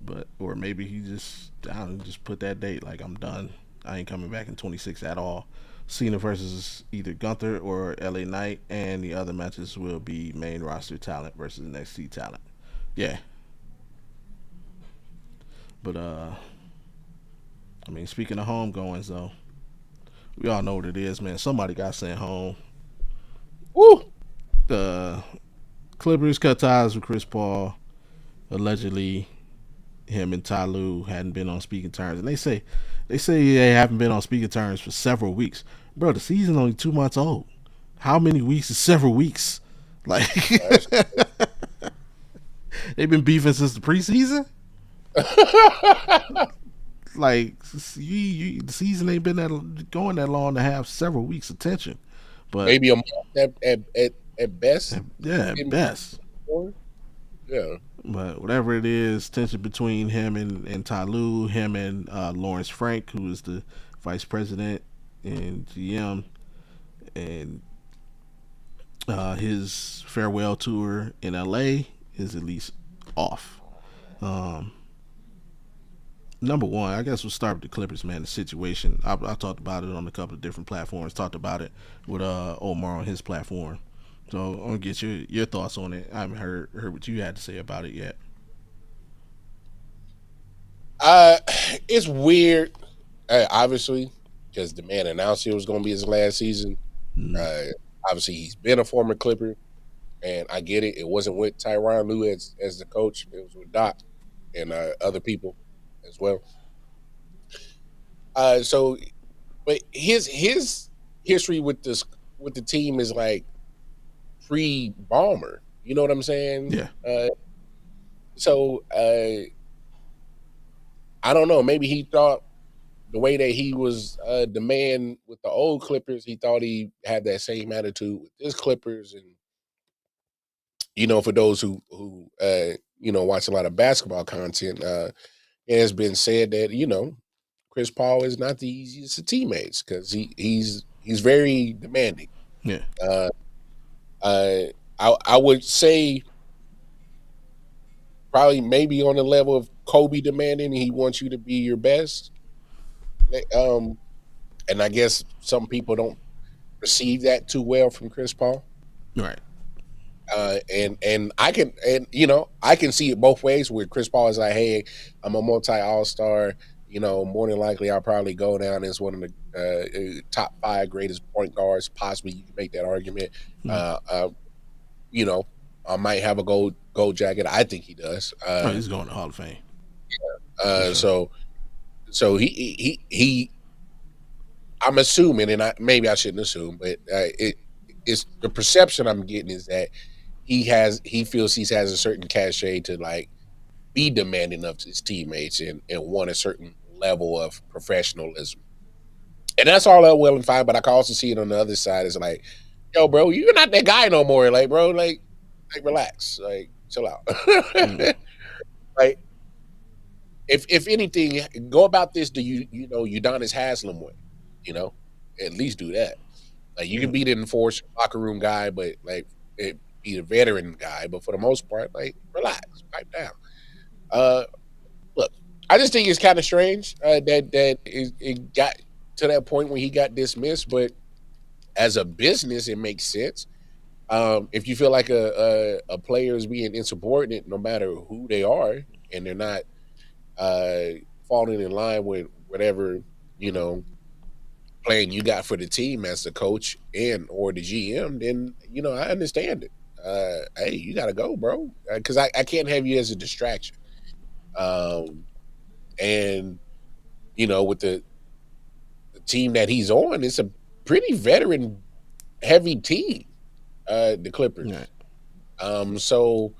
But or maybe he just down just put that date like I'm done. I ain't coming back in 26 at all. Cena versus either Gunther or LA Knight, and the other matches will be main roster talent versus NXT talent. Yeah, but I mean, speaking of home goings though, we all know what it is, man. Somebody got sent home. Woo! The Clippers cut ties with Chris Paul. Allegedly, him and Ty Lue hadn't been on speaking terms, and they say they haven't been on speaking terms for several weeks. Bro, the season's only 2 months old. How many weeks is several weeks? Like they've been beefing since the preseason. Like the season ain't been going that long to have several weeks of tension. But Maybe a month at best. yeah, at best. Yeah. But whatever it is, tension between him and Ty Lue, him and Lawrence Frank, who is the vice president and GM, and his farewell tour in LA is at least off. Um, Number one, I guess we'll start with the Clippers, man. The situation. I talked about it on a couple of different platforms. Talked about it with Omar on his platform. So I'm gonna get your thoughts on it. I haven't heard what you had to say about it yet. Uh, it's weird, obviously, because the man announced it was going to be his last season. Mm. Obviously, he's been a former Clipper, and I get it. It wasn't with Tyronn Lue as the coach; it was with Doc and other people as well. So, but his history with the team is like pre Balmer. You know what I'm saying? Yeah. So I don't know. Maybe he thought the way that he was the man with the old Clippers, he thought he had that same attitude with his Clippers. And for those who watch a lot of basketball content, it has been said that Chris Paul is not the easiest of teammates because he's very demanding. Yeah. Uh, I would say probably maybe on the level of Kobe demanding. He wants you to be your best. And I guess some people don't receive that too well from Chris Paul. Right. And I can see it both ways. Where Chris Paul is like, "Hey, I'm a multi All Star. More than likely, I'll probably go down as one of the top 5 greatest point guards. Possibly, you can make that argument. Mm. I might have a gold jacket. I think he does. He's going to Hall of Fame. Sure. So he I'm assuming, and maybe I shouldn't assume, but it's the perception I'm getting is that he feels he has a certain cachet to like be demanding of his teammates and want a certain level of professionalism. And that's all that well and fine, but I can also see it on the other side. It's like, yo, bro, you're not that guy no more. Like, bro, like relax, like chill out. Mm. Like, if anything, go about this the Udonis Haslam way. You know, at least do that. Like, you can Yeah. be the enforcer, locker room guy, but like be the veteran guy. But for the most part, like relax, pipe down. Uh, Look, I just think it's kind of strange it got to that point when he got dismissed. But as a business, it makes sense. If you feel like a player is being insubordinate, no matter who they are, and they're not falling in line with whatever you know plan you got for the team as the coach and or the GM, then I understand it. Hey, you gotta go, bro, because I can't have you as a distraction. Um, and with the team that he's on, it's a pretty veteran heavy team, the Yeah. Clippers. So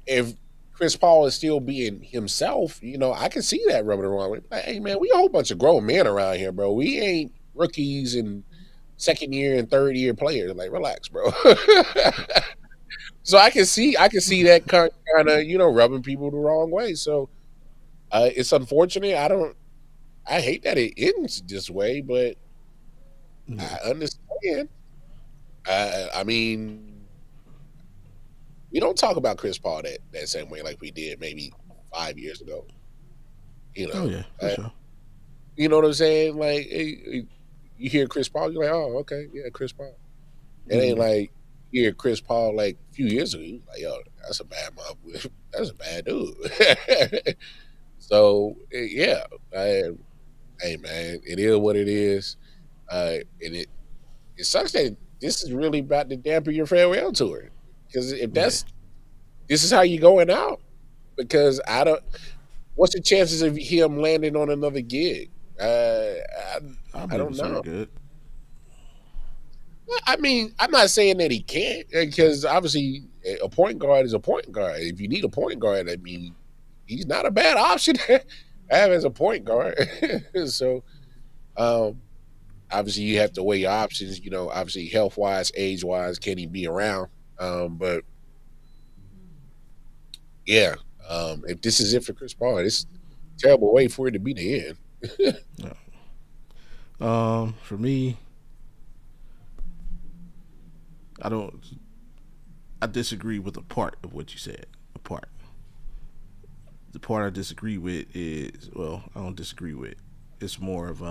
if Chris Paul is still being himself, I can see that rubbing around. Like, hey man, we a whole bunch of grown men around here, bro. We ain't rookies and second year and third year players. Like, relax, bro. So I can see that kind of rubbing people the wrong way. So it's unfortunate. I hate that it ends this way, but Yeah. I understand. I mean, we don't talk about Chris Paul that same way like we did maybe 5 years ago. You Oh know, yeah, for uh, sure. you know what I'm saying? Like, you hear Chris Paul, you're like, oh, okay, yeah, Chris Paul. It ain't Mm. like you hear Chris Paul like a few years ago. You like, yo, that's a bad mother. That's a bad dude. So yeah, hey man, it is what it is. And it sucks that this is really about to dampen your farewell tour. Because if Yeah. this is how you going out. Because I don't. What's the chances of him landing on another gig? I, I I believe don't it's very know. good. I mean, I'm not saying that he can't, because obviously a point guard is a point guard. If you need a point guard, I mean, he's not a bad option to have as a point guard. So, um, obviously, you have to weigh your options. Obviously, health wise, age wise, can he be around? But yeah, if this is it for Chris Paul, it's a terrible way for it to be the end. Yeah. For me, I don't. I disagree with a part of what you said. A part. The part I disagree with is, well, I don't disagree with. It's more of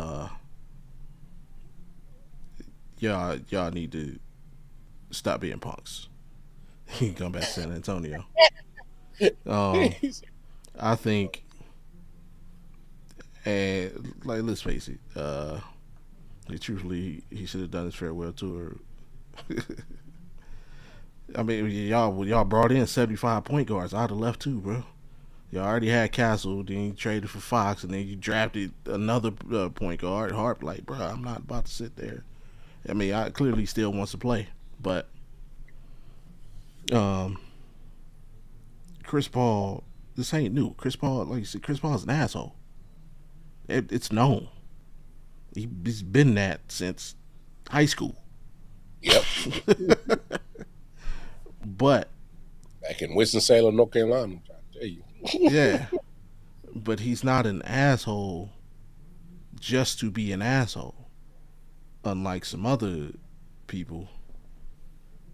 y'all need to stop being punks. He can come back to San Antonio. Um, I think, and like, let's face it. Truthfully, he should have done his farewell tour. I mean, y'all brought in 75 point guards. I'd have left too, bro. You already had Castle, then you traded for Fox, and then you drafted another point guard. Harp, like, bro, I'm not about to sit there. I mean, I clearly still wants to play, but um, Chris Paul, this ain't new. Chris Paul, like you said, Chris Paul's an asshole. It's known. He's been that since high school. Yep. But Back in Winston-Salem, North Carolina, I'm trying to tell you. yeah, but he's not an asshole just to be an asshole. Unlike some other people,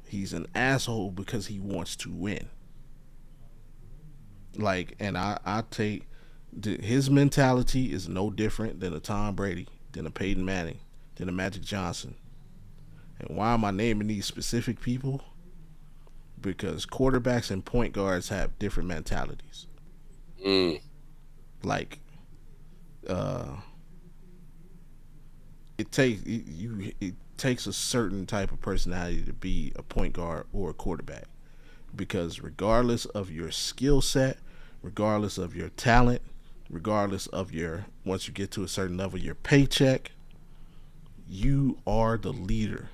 he's an asshole because he wants to win. Like, and I take his mentality is no different than a Tom Brady, than a Peyton Manning, than a Magic Johnson. And why am I naming these specific people? Because quarterbacks and point guards have different mentalities. Mm. Like, uh, it takes a certain type of personality to be a point guard or a quarterback, because regardless of your skill set, regardless of your talent, regardless of your, once you get to a certain level, your paycheck, you are the leader.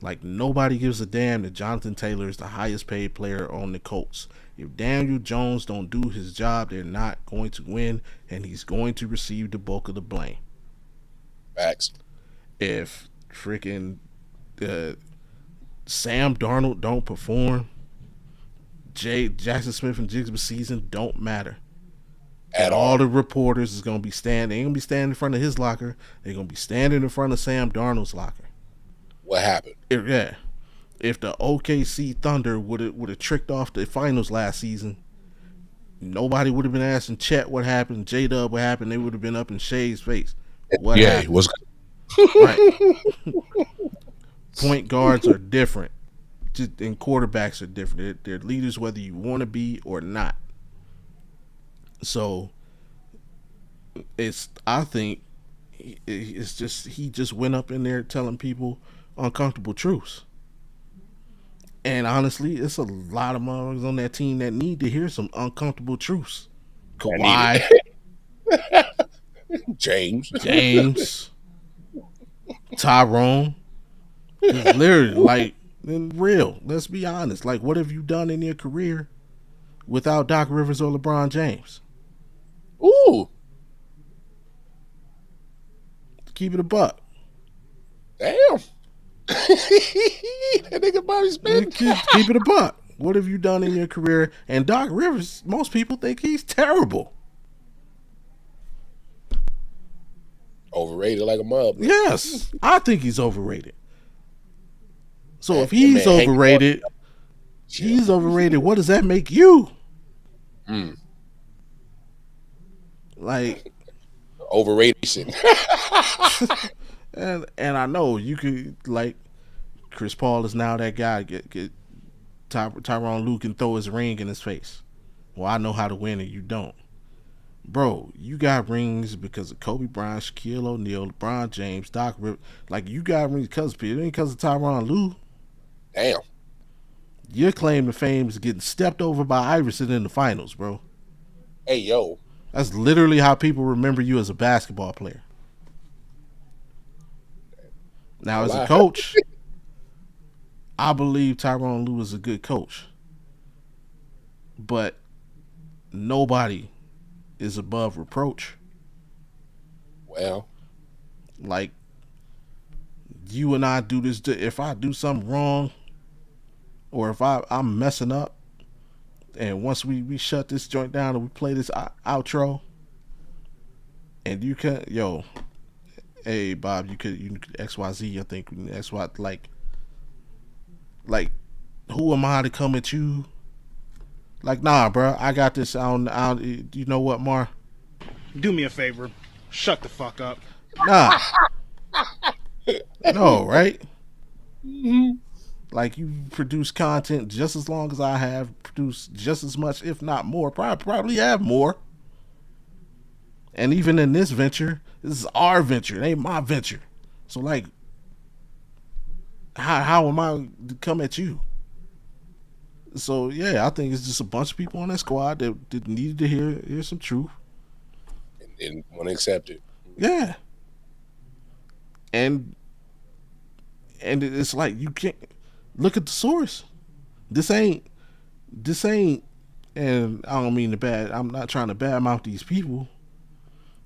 Like, nobody gives a damn that Jonathan Taylor is the highest paid player on the Colts. If Daniel Jones don't do his job, they're not going to win, and he's going to receive the bulk of the blame. Facts. If freaking Sam Darnold don't perform, Jackson Smith and Jigsa's season don't matter. At all. All the reporters is gonna be standing. They ain't gonna be standing in front of his locker. They're gonna be standing in front of Sam Darnold's locker. What happened? If the OKC Thunder would have tricked off the finals last season, nobody would have been asking Chet what happened, J-Dub what happened. They would have been up in Shay's face. What happened? What's right? Point guards are different, and quarterbacks are different. They're leaders whether you want to be or not. So I think it's just he just went up in there telling people uncomfortable truths. And honestly, it's a lot of motherfuckers on that team that need to hear some uncomfortable truths. Kawhi, James, Tyrone. It's literally like, real. Let's be honest. Like, what have you done in your career without Doc Rivers or LeBron James? Ooh, keep it a buck. Damn. That nigga Bobby Smith. Keep it a buck. What have you done in your career? And Doc Rivers, most people think he's terrible. Overrated like a mother. Yes, I think he's overrated. So if he's overrated, what does that make you? Like, overrated. and I know you could, like, Chris Paul is now that guy. Get Tyronn Lue can throw his ring in his face. Well, I know how to win and you don't. Bro, you got rings because of Kobe Bryant, Shaquille O'Neal, LeBron James, Doc Rivers. Like, you got rings because of it. It ain't because of Tyronn Lue. Damn. Your claim to fame is getting stepped over by Iverson in the finals, bro. Hey, yo. That's literally how people remember you as a basketball player. Now, as a coach, I believe Tyronn Lue is a good coach. But nobody is above reproach. Well, like, you and I do this. If I do something wrong, or if I'm messing up, and once we shut this joint down and we play this outro, and you can, hey Bob, you could XYZ. I think XY, like, who am I to come at you? Like, nah, bro, I got this. You know what, Mar? Do me a favor, shut the fuck up. Nah. No, right? Mm-hmm. Like, you produce content just as long as I have, produced just as much, if not more. Probably have more. And even in this venture, this is our venture. It ain't my venture. So, like, how am I to come at you? So, yeah, I think it's just a bunch of people on that squad that needed to hear some truth. And want to accept it. Yeah. And it's like, you can't look at the source. This ain't, and I don't mean I'm not trying to badmouth these people.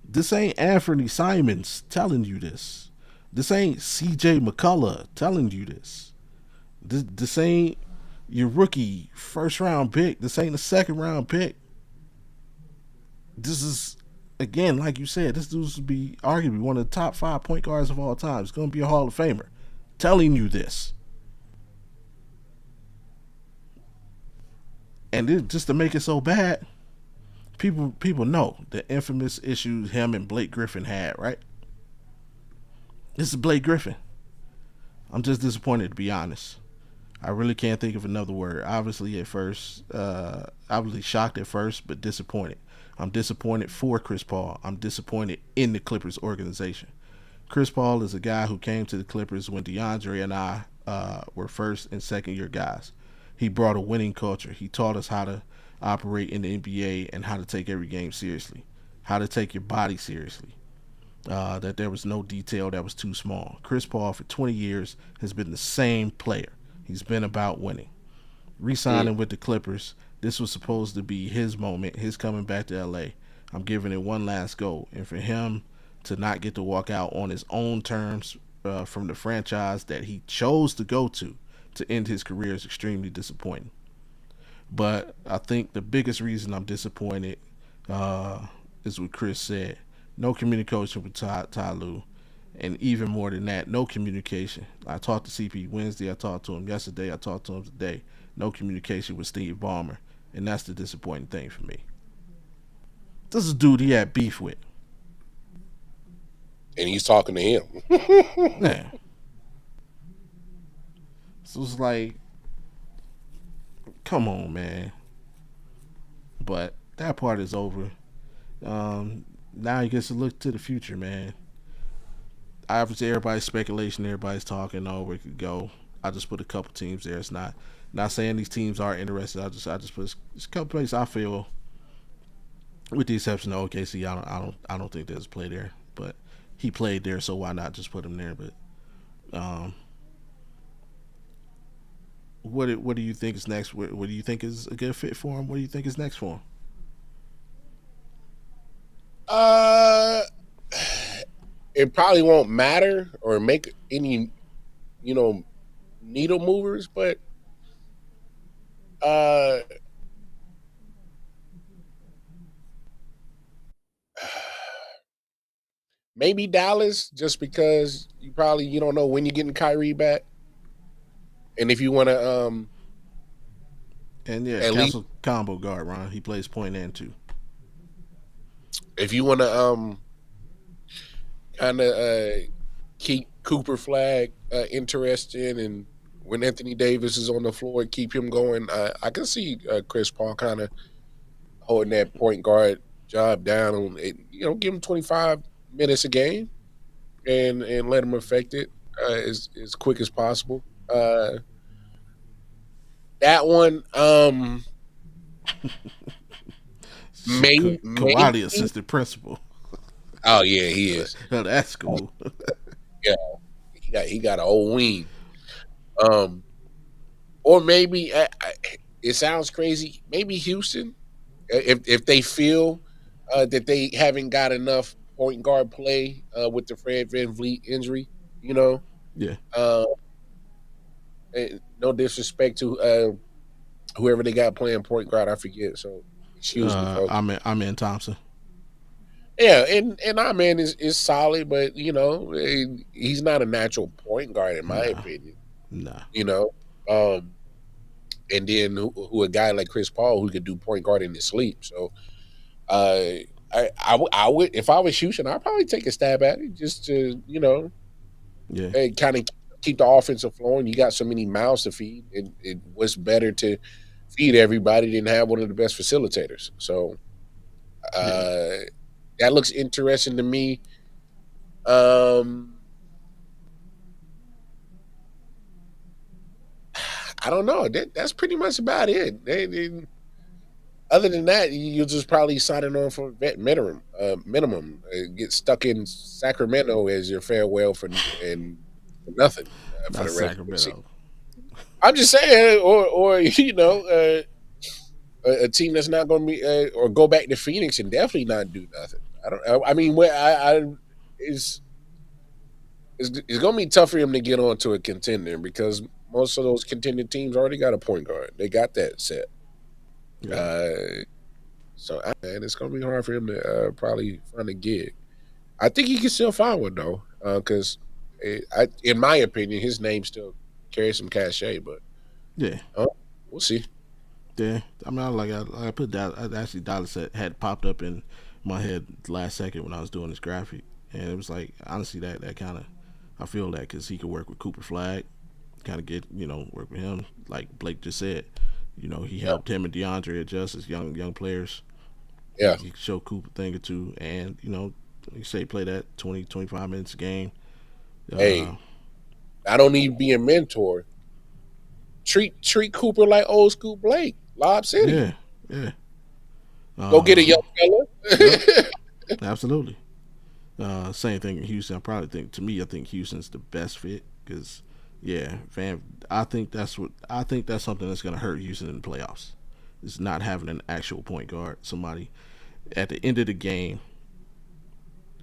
This ain't Anthony Simons telling you this. This ain't CJ McCullough telling you this. This ain't your rookie first round pick. This ain't a second round pick. This is, again, like you said, this dude's to be arguably one of the top 5 point guards of all time. He's going to be a Hall of Famer. Telling you this. And just to make it so bad, people know the infamous issues him and Blake Griffin had, right? This is Blake Griffin. I'm just disappointed, to be honest. I really can't think of another word. Obviously shocked at first, but disappointed. I'm disappointed for Chris Paul. I'm disappointed in the Clippers organization. Chris Paul is a guy who came to the Clippers when DeAndre and I were first and second year guys. He brought a winning culture. He taught us how to operate in the NBA and how to take every game seriously, how to take your body seriously. that there was no detail that was too small. Chris Paul for 20 years has been the same player. He's been about winning. Mm. Re-signing with the Clippers, this was supposed to be his moment, his coming back to LA. I'm giving it one last go, and for him to not get to walk out on his own terms from the franchise that he chose to go to end his career is extremely disappointing. But I think the biggest reason I'm disappointed is what Chris said. No communication with Ty Lue. And even more than that, no communication. I talked to CP Wednesday. I talked to him yesterday. I talked to him today. No communication with Steve Ballmer. And that's the disappointing thing for me. This is a dude he had beef with. And he's talking to him. Yeah. So it's like, come on, man. But that part is over. Now he gets to look to the future, man. Obviously, everybody's speculation, everybody's talking. Oh, where it could go. I just put a couple teams there. It's not saying these teams are interested. I just put a couple places I feel, with the exception of OKC. I don't think there's a play there, but he played there, so why not just put him there? But what do you think is next? What do you think is a good fit for him? What do you think is next for him? Uh, it probably won't matter or make any, you know, needle movers, but uh, maybe Dallas, just because you don't know when you're getting Kyrie back, and if you want to And yeah, at least Castle combo guard, Ron. He plays point and two. if you want to kind of keep Cooper Flag interested, and when Anthony Davis is on the floor, keep him going. I can see Chris Paul kind of holding that point guard job down. Give him 25 minutes a game and let him affect it as quick as possible. That one, maybe. Kawhi, assistant principal. Oh yeah, he is. Oh, that's cool. Yeah, he got an old wing. Um, or maybe it sounds crazy. Maybe Houston, if they feel that they haven't got enough point guard play with the Fred VanVleet injury, you know. Yeah. Uh, no disrespect to whoever they got playing point guard, I forget. So excuse me, folks. I'm in Thompson. Yeah, and our man is solid, but he's not a natural point guard in my opinion. Nah. And then who a guy like Chris Paul who could do point guard in his sleep. So I would, if I was Houston, I'd probably take a stab at it just to kind of keep the offensive flowing. You got so many mouths to feed. It was better to feed everybody than have one of the best facilitators. So that looks interesting to me. I don't know. That's pretty much about it. Other than that, you'll just probably signing on for vet minimum. Get stuck in Sacramento as your farewell for nothing for Not the rest of the season. Sacramento. I'm just saying, or a team that's not going to be, or go back to Phoenix and definitely not do nothing. I mean, it's going to be tough for him to get onto a contender because most of those contending teams already got a point guard. They got that set. Yeah. So it's going to be hard for him to probably find a gig. I think he can still find one though, because in my opinion, his name still carries some cachet. But we'll see. Yeah, I mean, I put that. Actually, Dallas had popped up in my head last second when I was doing this graphic, and it was like honestly that kind of I feel that because he could work with Cooper Flag, kind of get work with him like Blake just said. He helped him and DeAndre adjust as young players. Yeah, he could show Cooper a thing or two, and you say play that 20-25 minutes a game. Hey, I don't need to be a mentor. Treat Cooper like old school Blake, Lob City. Yeah. Go get a young fella. Absolutely. Same thing in Houston. I think Houston's the best fit because, yeah, Van. I think that's something that's going to hurt Houston in the playoffs. Is not having an actual point guard, somebody at the end of the game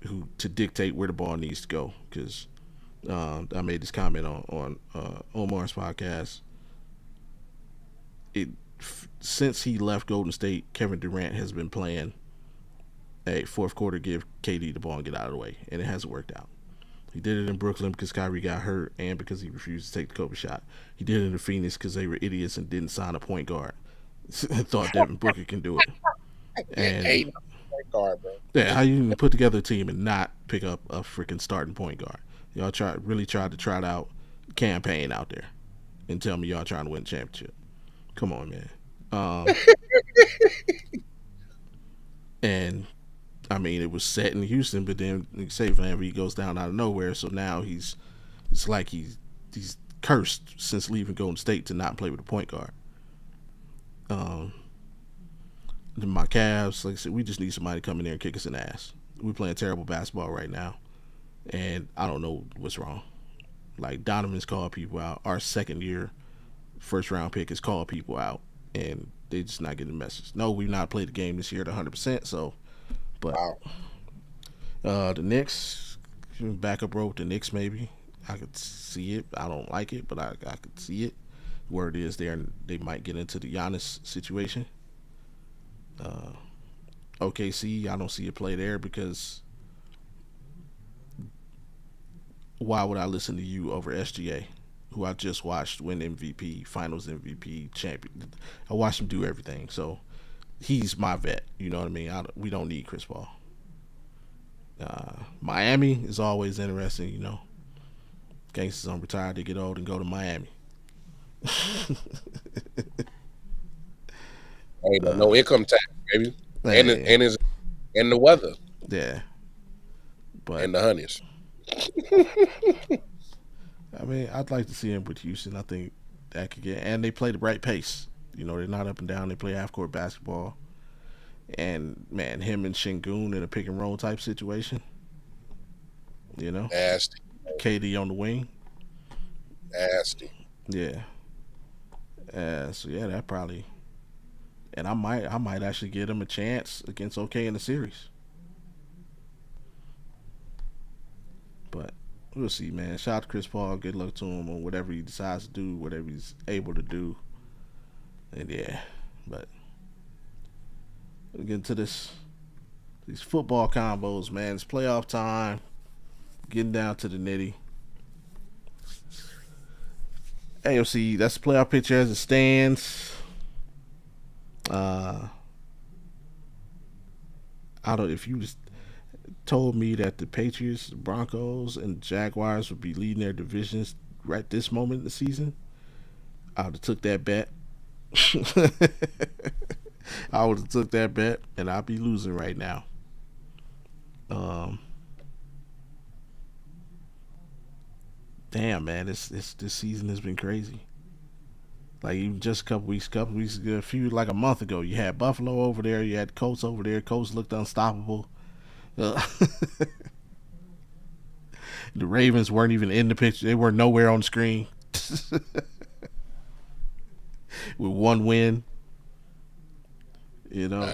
who to dictate where the ball needs to go. Because I made this comment on Omar's podcast. It since he left Golden State, Kevin Durant has been playing a fourth quarter, give KD the ball and get out of the way, and it hasn't worked out. He did it in Brooklyn because Kyrie got hurt and because he refused to take the Kobe shot. He did it in Phoenix because they were idiots and didn't sign a point guard. Thought Devin Booker can do it. And Ain't no point guard, bro. yeah, how you can put together a team and not pick up a freaking starting point guard? Y'all really tried to trot out campaign out there and tell me y'all trying to win a championship. Come on, man. And I mean, it was set in Houston, but then say Van Vliet goes down out of nowhere, so now it's like he's cursed since leaving Golden State to not play with a point guard. Then my Cavs, like I said, we just need somebody to come in there and kick us in the ass. We're playing terrible basketball right now, and I don't know what's wrong. Like Donovan's called people out. Our second year first round pick has called people out, and they just not getting the message. No, we've not played the game this year at 100%. So, but the Knicks backup rope. The Knicks maybe I could see it. I don't like it, but I could see it. Word is they might get into the Giannis situation. OKC, I don't see a play there because why would I listen to you over SGA, who I just watched win MVP, Finals MVP, champion? I watched him do everything, so he's my vet. You know what I mean? We don't need Chris Paul. Miami is always interesting. You know, gangsters on retired, they get old and go to Miami. Hey, no income tax, baby, and the weather, yeah, but and the honeys. I mean, I'd like to see him with Houston. I think that could get, and they play the right pace. You know, they're not up and down. They play half court basketball, and man, him and Şengün in a pick and roll type situation. You know, Nasty, KD on the wing. nasty. Yeah. So yeah, that probably, and I might actually give him a chance against OK in the series. But we'll see, man. Shout out to Chris Paul. Good luck to him on whatever he decides to do, whatever he's able to do. And yeah, but we'll get into these football combos, man. It's playoff time. Getting down to the nitty. AFC, that's the playoff picture as it stands. I don't. If you just told me that the Patriots, Broncos, and Jaguars would be leading their divisions right this moment in the season, I would have took that bet. I would have took that bet, and I'd be losing right now. Damn, man, this season has been crazy. Like even just a couple weeks ago, like a month ago, you had Buffalo over there, you had Colts over there. Colts looked unstoppable. The Ravens weren't even in the picture; they were nowhere on the screen. With one win, you know.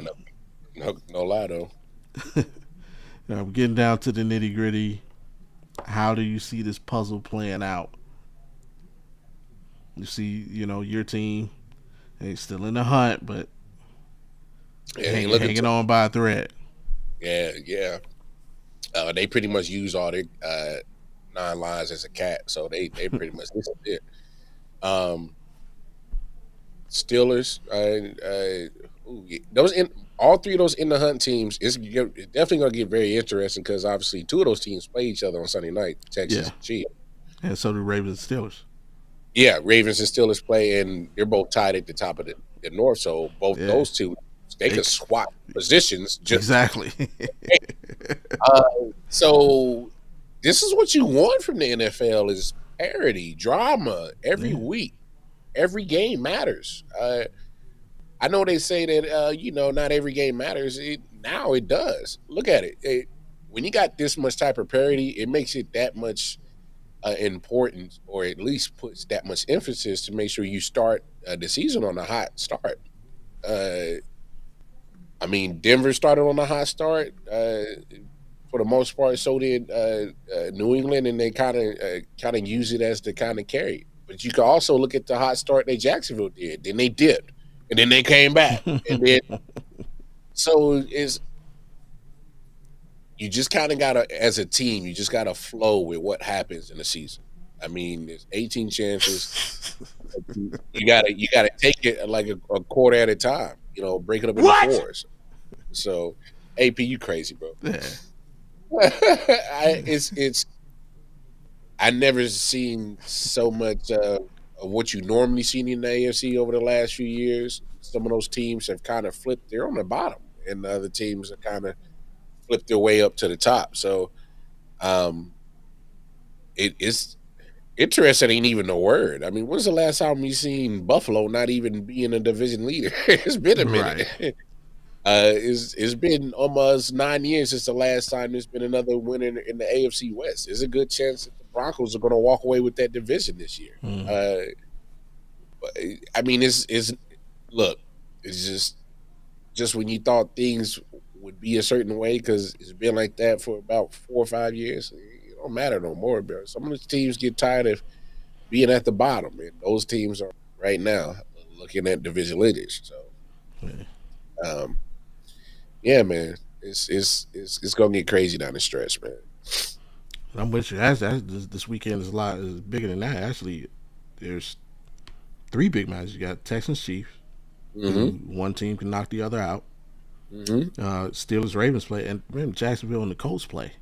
No lie though. Now we're getting down to the nitty gritty. How do you see this puzzle playing out? You see, you know, your team ain't still in the hunt, but hanging on by a thread. Yeah. They pretty much use all their 9 lives as a cat, so they pretty much disappeared. Steelers, those in all 3 of those in the hunt teams is definitely going to get very interesting because obviously 2 of those teams play each other on Sunday night, Texas and Chiefs. And so do Ravens and Steelers. Yeah, Ravens and Steelers play, and they're both tied at the top of the North. So both those two, they could swap positions. Exactly. So this is what you want from the NFL: is parity, drama every week. Every game matters. I know they say that not every game matters. Now it does. Look at it. when you got this much type of parity, it makes it that much important, or at least puts that much emphasis to make sure you start the season on a hot start. Uh, I mean, Denver started on a hot start for the most part. So did New England, and they kind of use it as the kind of carry. But you can also look at the hot start that Jacksonville did. Then they dipped, and then they came back, and then so it's you just kind of gotta, as a team, you just gotta flow with what happens in the season. I mean, there's 18 chances. You gotta take it like a quarter at a time. Break it up into fours. So, AP, you crazy, bro. Yeah. It's I never seen so much of what you normally seen in the AFC over the last few years. Some of those teams have kind of flipped. They're on the bottom, and the other teams have kind of flipped their way up to the top. So, um, it's interesting. Ain't even a word. I mean, when's the last time we seen Buffalo not even being a division leader? It's been a minute. Right. It's been almost 9 years since the last time there's been another winner in the AFC West. There's a good chance that the Broncos are going to walk away with that division this year. I mean, it's look, it's just when you thought things would be a certain way, because it's been like that for about 4 or 5 years. It don't matter no more, bro. Some of the teams get tired of being at the bottom, and those teams are right now looking at division leaders. So, yeah, man, it's gonna get crazy down the stretch, man. I'm with you. This weekend is bigger than that. Actually, there's 3 big matches. You got Texans Chiefs. Mm-hmm. One team can knock the other out. Mm-hmm. Steelers Ravens play, and remember, Jacksonville and the Colts play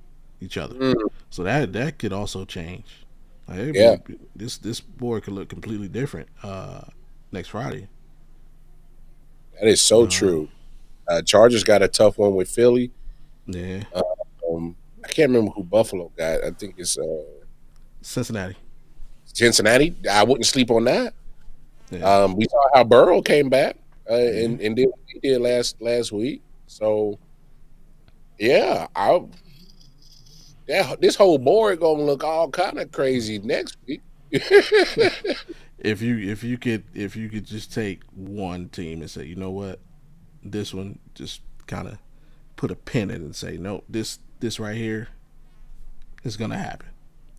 each other. Mm-hmm. So that could also change. Like, Yeah. this board could look completely different next Friday. That is so true. Chargers got a tough one with Philly. Yeah, I can't remember who Buffalo got. I think it's Cincinnati. Cincinnati. I wouldn't sleep on that. Yeah. We saw how Burrow came back Yeah. and did what he did last week. So yeah, this whole board gonna look all kind of crazy next week. If you could just take one team and say, you know what, this one, just kind of put a pin in it and say, no, this right here is gonna happen.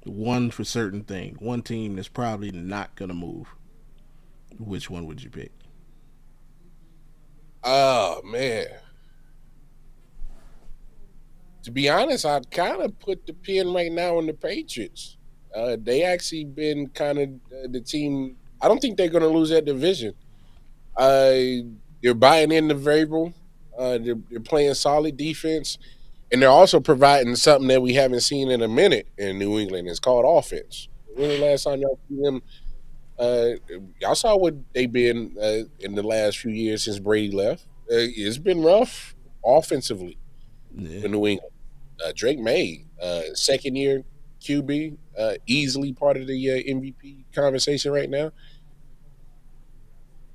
One for certain thing. One team that's probably not gonna move. Which one would you pick? Oh man. To be honest, I'd kind of put the pin right now on the Patriots. They actually been kind of the team. I don't think they're going to lose that division. They're buying in the variable. They're playing solid defense, and they're also providing something that we haven't seen in a minute in New England. It's called offense. When the last time y'all see them? Y'all saw what they've been in the last few years since Brady left. It's been rough offensively Yeah. for New England. Drake May, second year QB, easily part of the MVP conversation right now.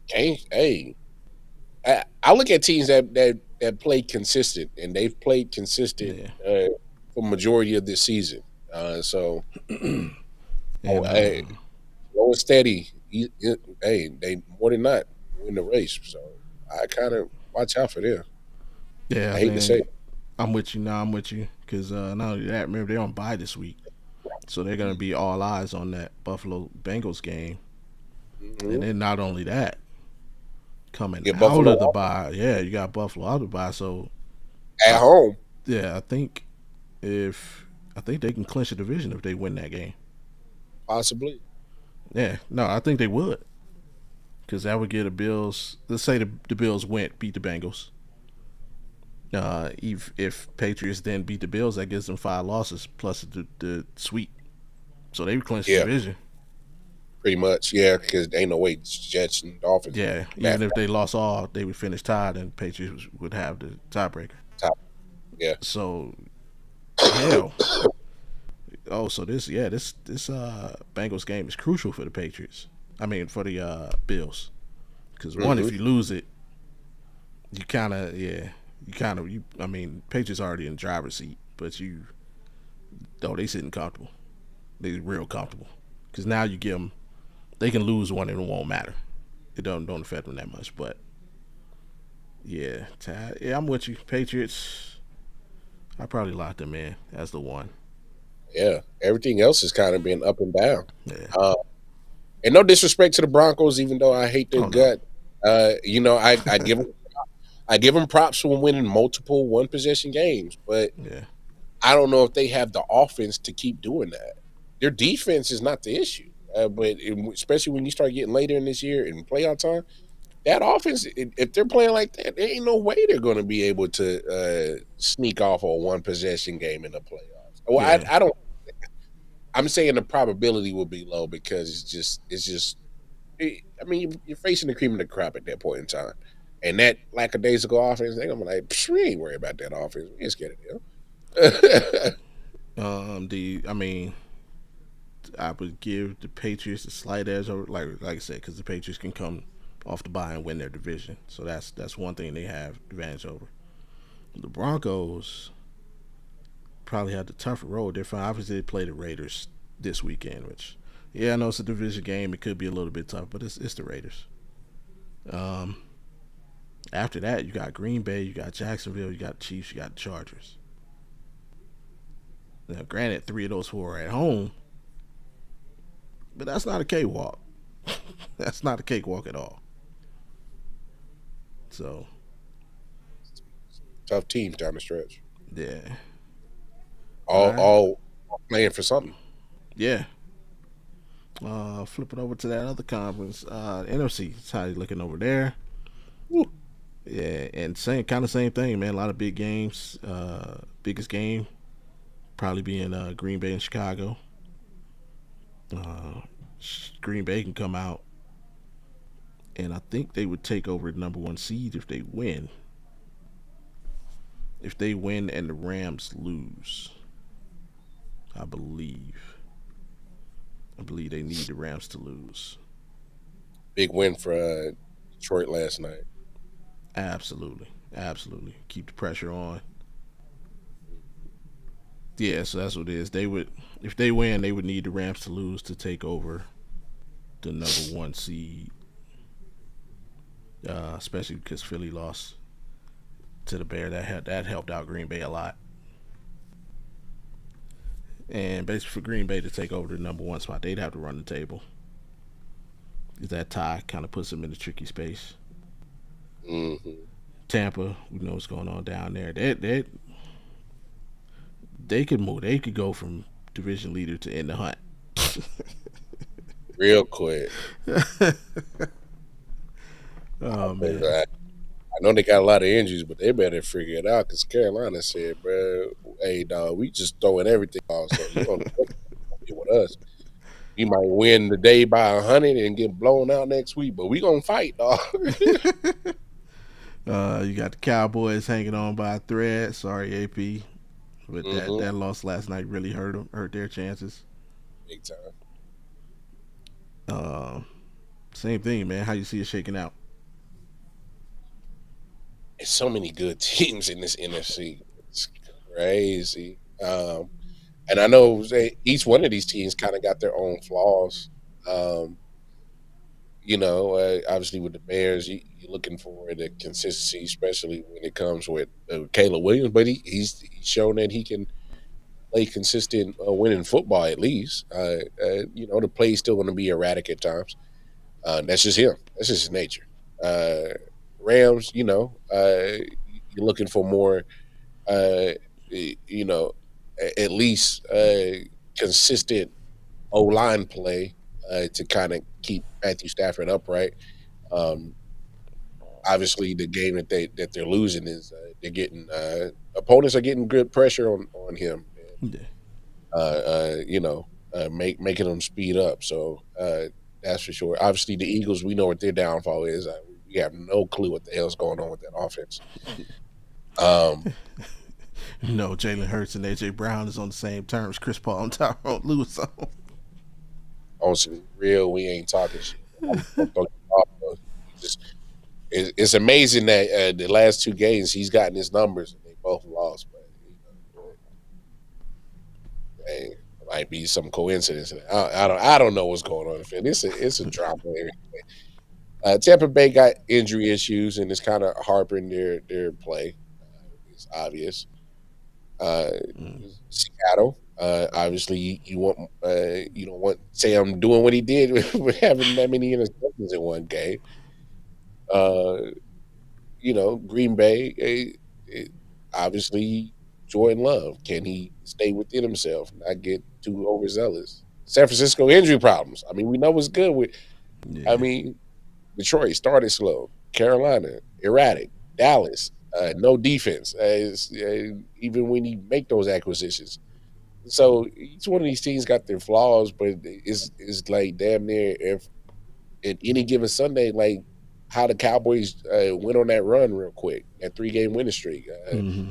Hey, I look at teams that play consistent, and they've played consistent Yeah. for majority of this season. So, And hey, low and steady. Hey, they more than not win the race. So I kind of watch out for them. yeah, I hate to say man, it. I'm with you. Now I'm with you because not only that, remember they're on bye this week, so they're gonna be all eyes on that Buffalo Bengals game. And Mhm. then not only that, coming Get out Buffalo of the bye, yeah, you got Buffalo out of the bye. So at home. yeah, I think they can clinch the division if they win that game. Possibly. Yeah, no, I think they would because that would get the Bills. Let's say the Bills beat the Bengals. If Patriots then beat the Bills, that gives them 5 losses plus the sweep. So they would clinch the Yeah, division. pretty much. Yeah, because ain't no way Jets and Dolphins. Yeah, Matt even if they lost all, they would finish tied, and Patriots would have the tiebreaker. top. Yeah. So hell, so this Bengals game is crucial for the Patriots. I mean for the Bills, because one, Hmm. if you lose it, you kind of I mean Patriots already in the driver's seat but they sitting comfortable. They real comfortable because now you give them, they can lose one and it won't matter. It don't affect them that much. But yeah, yeah, I'm with you. Patriots, I probably locked them in as the one. Yeah, everything else has kind of been up and down. Yeah. Uh, and no disrespect to the Broncos, even though I hate their Oh no. gut. I give them props for winning multiple one possession games, but Yeah. I don't know if they have the offense to keep doing that. Their defense is not the issue, especially when you start getting later in this year in playoff time, that offense, if they're playing like that, there ain't no way they're going to be able to sneak off a one possession game in the playoffs. Well, Yeah. I don't. I'm saying the probability will be low because I mean, you're facing the cream of the crop at that point in time, and that lackadaisical offense, they're gonna be like, we ain't worried about that offense. We ain't scared of them. I mean, I would give the Patriots a slight edge over, like I said, because the Patriots can come off the bye and win their division. So that's one thing they have advantage over. The Broncos probably had the tougher road. They're fine. Obviously, they play the Raiders this weekend, which, yeah, I know it's a division game. It could be a little bit tough, but it's the Raiders. Um, After that, you got Green Bay, you got Jacksonville, you got Chiefs, you got Chargers. Now, granted, 3 of those 4 are at home, but that's not a cakewalk. That's not a cakewalk at all. So, Tough teams down the stretch. yeah. All All right. all playing for something. Yeah. Flipping over to that other conference, NFC. That's how you looking over there. Woo. Yeah, and same thing, man. A lot of big games. Biggest game probably being Green Bay and Chicago. Uh, Green Bay can come out, and I think they would take over the number 1 seed if they win. If they win and the Rams lose, I believe. They need the Rams to lose. Big win for Detroit last night. Absolutely. Keep the pressure on. Yeah, so that's what it is. They would, if they win, they would need the Rams to lose to take over the number 1 seed. Especially because Philly lost to the Bear. That helped out Green Bay a lot. And basically, for Green Bay to take over the number 1 spot, they'd have to run the table. That tie kind of puts them in a tricky space. Mm-hmm. Tampa, we know what's going on down there. They could move. They could go from division leader to in the hunt. Real quick. Oh man. I know they got a lot of injuries, but they better figure it out because Carolina said, bro, hey, dog, we just throwing everything off. So you don't get with us. We might win the day by 100 and get blown out next week, but we going to fight, dog. You got the Cowboys hanging on by a thread. Sorry, AP. But that loss last night really hurt their chances. Big time. Same thing, man. How you see it shaking out? There's so many good teams in this NFC. It's crazy. And I know each one of these teams kind of got their own flaws. Um, obviously with the Bears, you're looking for the consistency, especially when it comes with Caleb Williams. But he's shown that he can play consistent winning football at least. The play's still going to be erratic at times. That's just him. That's just his nature. Rams, you're looking for more, at least consistent O-line play to kind of keep Matthew Stafford upright. Um, Obviously, the game that they're losing is they're getting opponents are getting good pressure on him. Yeah. Making them speed up. So that's for sure. Obviously, the Eagles, we know what their downfall is. We have no clue what the hell's going on with that offense. No, Jalen Hurts and AJ Brown is on the same terms. Chris Paul and Tyrone Lewis. On some real, we ain't talking shit. It's amazing that the last 2 games he's gotten his numbers and they both lost. But might be some coincidence. I don't know what's going on. It's a drama. Tampa Bay got injury issues and it's kind of harping their play. It's obvious. Uh, Mm. Seattle, obviously, you don't want Sam doing what he did with having that many interceptions in one game. Uh, Green Bay, obviously, Jordan Love. Can he stay within himself, not get too overzealous? San Francisco injury problems. I mean, we know what's good with. I Yeah. mean, Detroit started slow. Carolina erratic. Dallas no defense. Even when you make those acquisitions, so each one of these teams got their flaws, but it's like damn near if at any given Sunday, like how the Cowboys went on that run real quick, that 3-game winning streak. Hmm.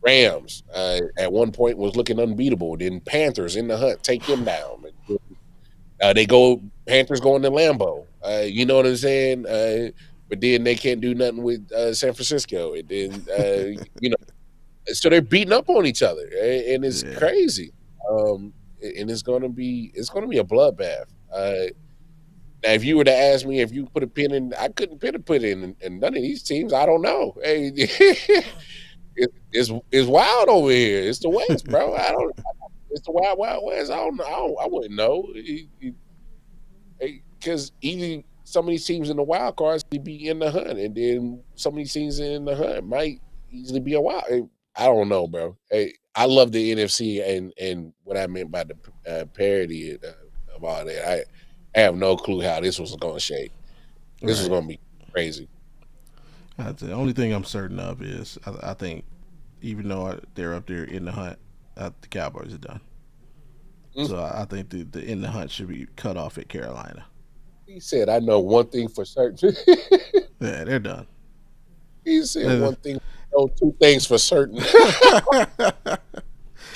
Rams at one point was looking unbeatable. Then Panthers in the hunt take them down. They go Panthers going to Lambeau. You know what I'm saying? But then they can't do nothing with San Francisco, and then so they're beating up on each other, and it's Yeah. crazy. And it's gonna be a bloodbath. Now, if you were to ask me if you put a pin in, I couldn't put in none of these teams. I don't know. Hey, it's wild over here. It's the West, bro. I don't. It's the wild West. I don't know. I wouldn't know because even some of these teams in the wild cards be in the hunt, and then some of these teams in the hunt might easily be a wild. I don't know, bro. Hey, I love the NFC and what I meant by the parody of all that. I have no clue how this was going to shape. This was Right. going to be crazy. The only thing I'm certain of is I think even though they're up there in the hunt, the Cowboys are done. Mm. So I think the in the hunt should be cut off at Carolina. He said, "I know one thing for certain." Yeah, they're done. He said one thing, no, two things for certain. but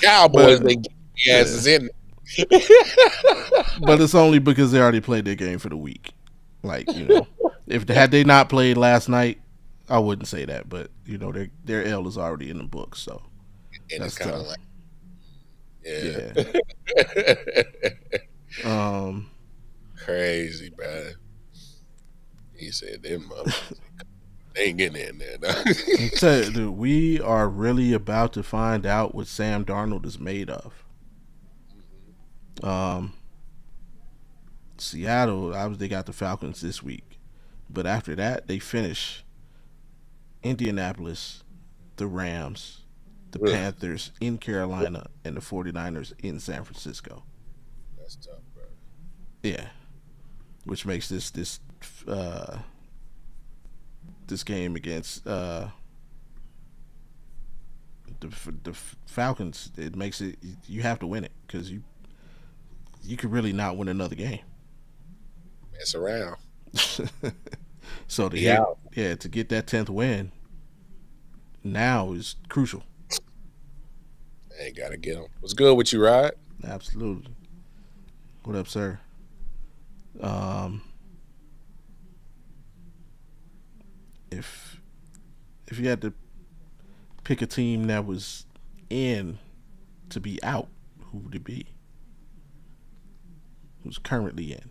Cowboys, they get their yeah, asses in. but it's only because they already played their game for the week. Like if had they not played last night, I wouldn't say that. But their L is already in the books, so And it's that's kind of tough. like, Yeah. yeah. Um. Crazy, bro. He said them motherfuckers they ain't getting in there. No. I tell you, dude, we are really about to find out what Sam Darnold is made of. Um, Seattle, obviously, they got the Falcons this week, but after that, they finish Indianapolis, the Rams, the Ugh, Panthers in Carolina, and the 49ers in San Francisco. that's tough, bro. Yeah, which makes uh, this game against the Falcons. It makes it you have to win it because you could really not win another game. Mess around. So Be out. to get that 10th win now is crucial. Hey, gotta get them. What's good with you, Rod? Absolutely. What up, sir? Um, if if you had to pick a team that was in to be out, who would it be? Who's currently in?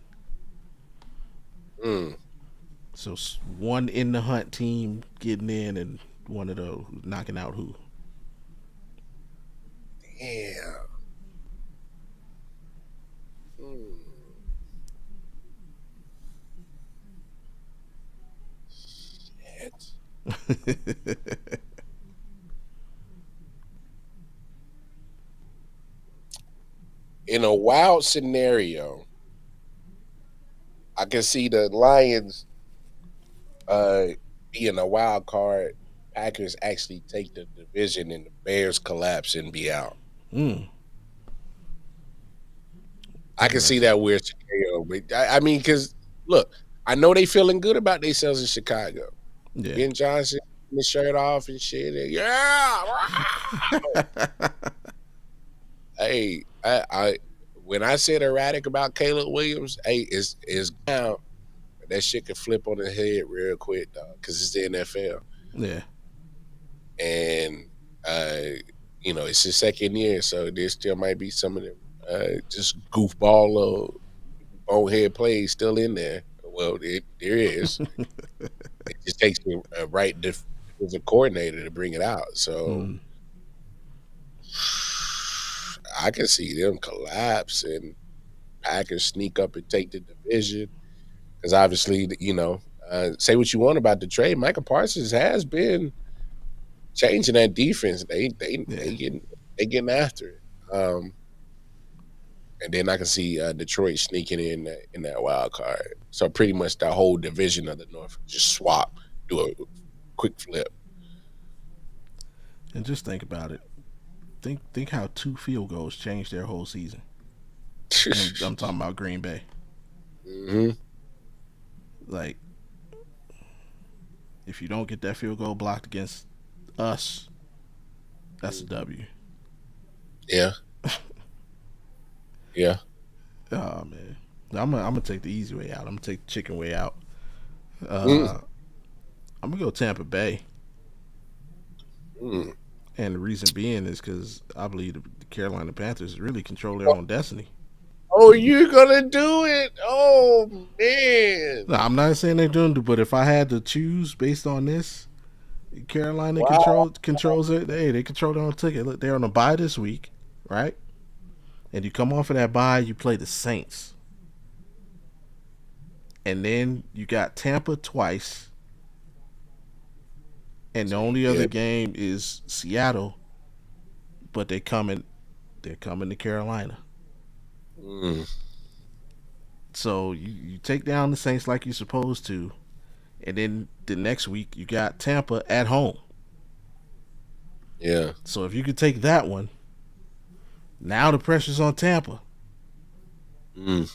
Mm, So one in the hunt team getting in, and one of those knocking out who? damn. Mm, shit. In a wild scenario, I can see the Lions uh being a wild card. Packers actually take the division and the Bears collapse and be out. mm, I can see interesting. that weird scenario. But I mean, because look, I know they feeling good about themselves in Chicago. Yeah. Ben Johnson taking his shirt off and shit. And, yeah, hey, I when I said erratic about Caleb Williams, hey, is now that shit could flip on the head real quick, dog, because it's the NFL, Yeah. and uh, it's his second year, so there still might be some of them just goofball bonehead plays still in there. Well, there is. It just takes a right defensive coordinator to bring it out. So Mm. I can see them collapse and Packers sneak up and take the division. Because obviously, say what you want about the trade, Michael Parsons has been changing that defense. Yeah. They getting after it. And then I can see Detroit sneaking in that wild card. So pretty much that whole division of the North just swap, do a quick flip. And just think about it. Think how 2 field goals changed their whole season. I'm talking about Green Bay. hmm Like, if you don't get that field goal blocked against us, that's a W. Yeah, yeah. Oh man, I'm gonna take the easy way out. I'm gonna take the chicken way out. Mm, Uh, I'm gonna go Tampa Bay, mm. and the reason being is because I believe the Carolina Panthers really control their own destiny. Oh, you're gonna do it? Oh man! No, I'm not saying they're doing it, but if I had to choose based on this, Carolina Wow. controls it. They control their own ticket. Look, they're on a bye this week, right? And you come off of that bye, you play the Saints, and then you got Tampa twice, and the only other Yeah. game is Seattle, but they're coming to Carolina. Mm, So you take down the Saints like you're supposed to, and then the next week you got Tampa at home. yeah. So if you could take that one, now the pressure's on Tampa. Mm,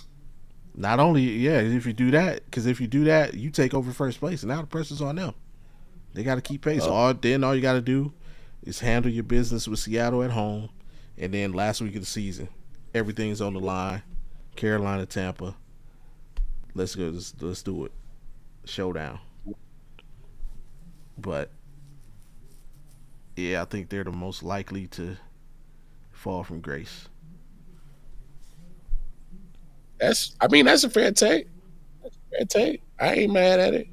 Not only, yeah, if you do that, because if you do that, you take over first place, and now the pressure's on them. They got to keep pace. uh, All you got to do is handle your business with Seattle at home, and then last week of the season, everything's on the line. Carolina, Tampa. Let's go. Let's do it. Showdown. But yeah, I think they're the most likely to fall from grace. that's a fair take. Fair take. I ain't mad at it.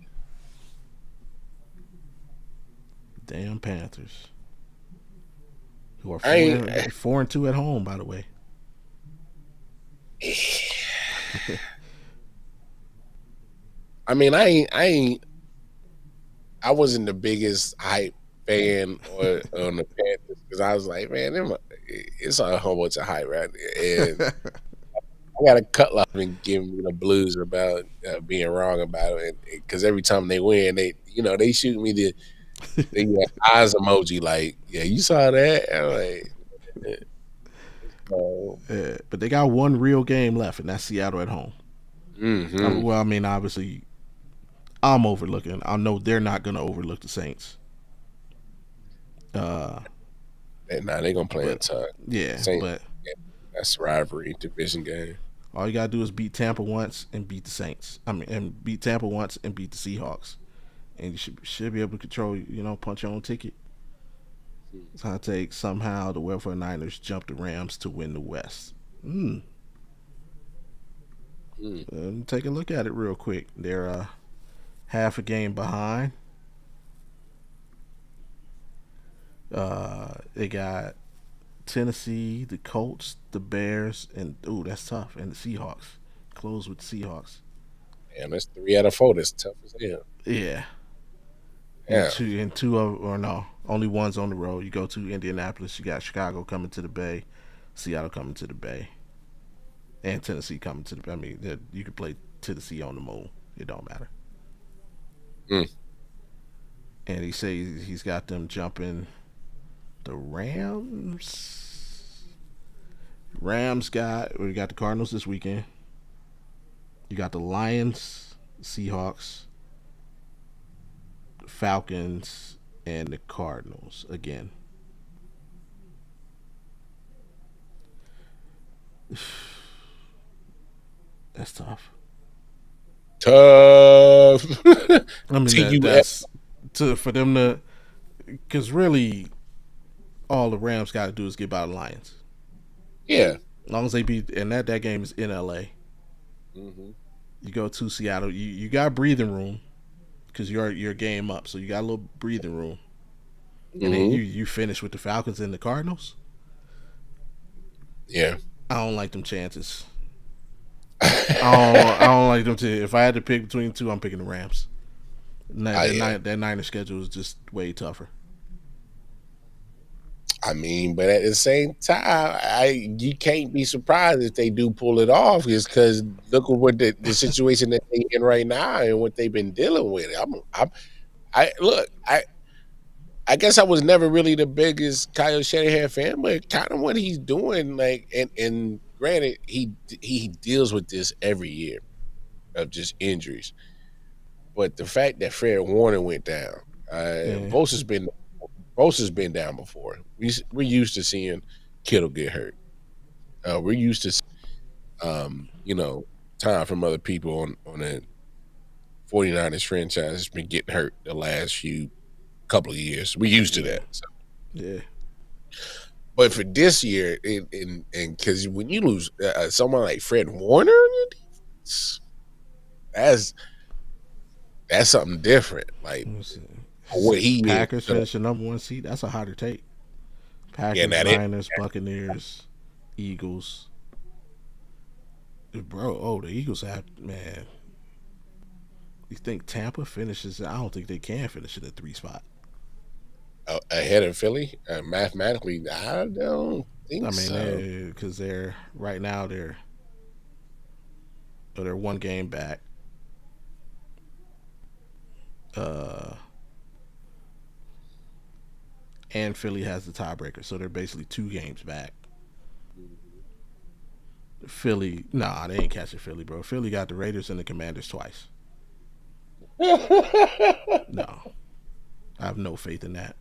Damn Panthers, who are I ain't. 4-2 at home, by the way. I mean, I wasn't the biggest hype fan on the Panthers because I was like, man, it's a whole bunch of hype right there. And I got to cut off and give me the blues about being wrong about it. Because every time they win, they shoot me the eyes emoji like, yeah, you saw that? I'm like, no. Yeah, but they got one real game left, and that's Seattle at home. Mm-hmm. Well, I mean, obviously, I'm overlooking. I know they're not going to overlook the Saints. Uh, Nah, they gonna play a but ton. yeah, Saint, but yeah, that's rivalry division game. all you gotta do is beat Tampa once and beat the Saints. I mean, and beat Tampa once and beat the Seahawks, and you should be able to control. Punch your own ticket. It's gonna take somehow the welfare Niners jump the Rams to win the West. Take a look at it real quick. They're half a game behind. They got Tennessee, the Colts, the Bears, and ooh, that's tough. And the Seahawks. Close with the Seahawks. Damn, that's 3 out of 4. That's tough as hell. Yeah. And Yeah. two of or no, only one's on the road. You go to Indianapolis, you got Chicago coming to the Bay, Seattle coming to the Bay, and Tennessee coming to the Bay. I mean, you could play Tennessee on the moon. It don't matter. Mm. And he says he's got them jumping the Rams. We got the Cardinals this weekend. You got the Lions, Seahawks, Falcons, and the Cardinals again. That's tough. Tough. I mean, TUF. that's for them to, because really, all the Rams got to do is get by the Lions. Yeah. As long as they beat, and that game is in LA. Hmm. You go to Seattle. You got breathing room because you're game up, so you got a little breathing room, and then Hmm. you finish with the Falcons and the Cardinals. Yeah. I don't like them chances. I don't like them to. If I had to pick between the two, I'm picking the Rams. Yeah. That Niners schedule is just way tougher. I mean, but at the same time, you can't be surprised if they do pull it off, just because look at what the situation that they in right now and what they've been dealing with. I look, I guess I was never really the biggest Kyle Shanahan fan, but kind of what he's doing, like, and granted, he deals with this every year of just injuries, but the fact that Fred Warner went down, Yeah, Bosa's been down before. We're used to seeing Kittle get hurt. We're used to, you know, time from other people on the 49ers franchise has been getting hurt the last few couple of years. We're used to yeah, that. So. yeah. But for this year, and because when you lose someone like Fred Warner on your defense, that's that's something different. Like what he is. Packers finish the number one seed. That's a harder take. Yeah, Packers, that it. Niners, Buccaneers, Eagles. Bro, oh, the Eagles have, man. You think Tampa finishes? I don't think they can finish in the three spot. Ahead of Philly, mathematically, I don't I think so. mean, because they're right now they're one game back. Uh, and Philly has the tiebreaker, so they're basically two games back. Philly, nah, they ain't catching Philly, bro. Philly got the Raiders and the Commanders twice. No, I have no faith in that.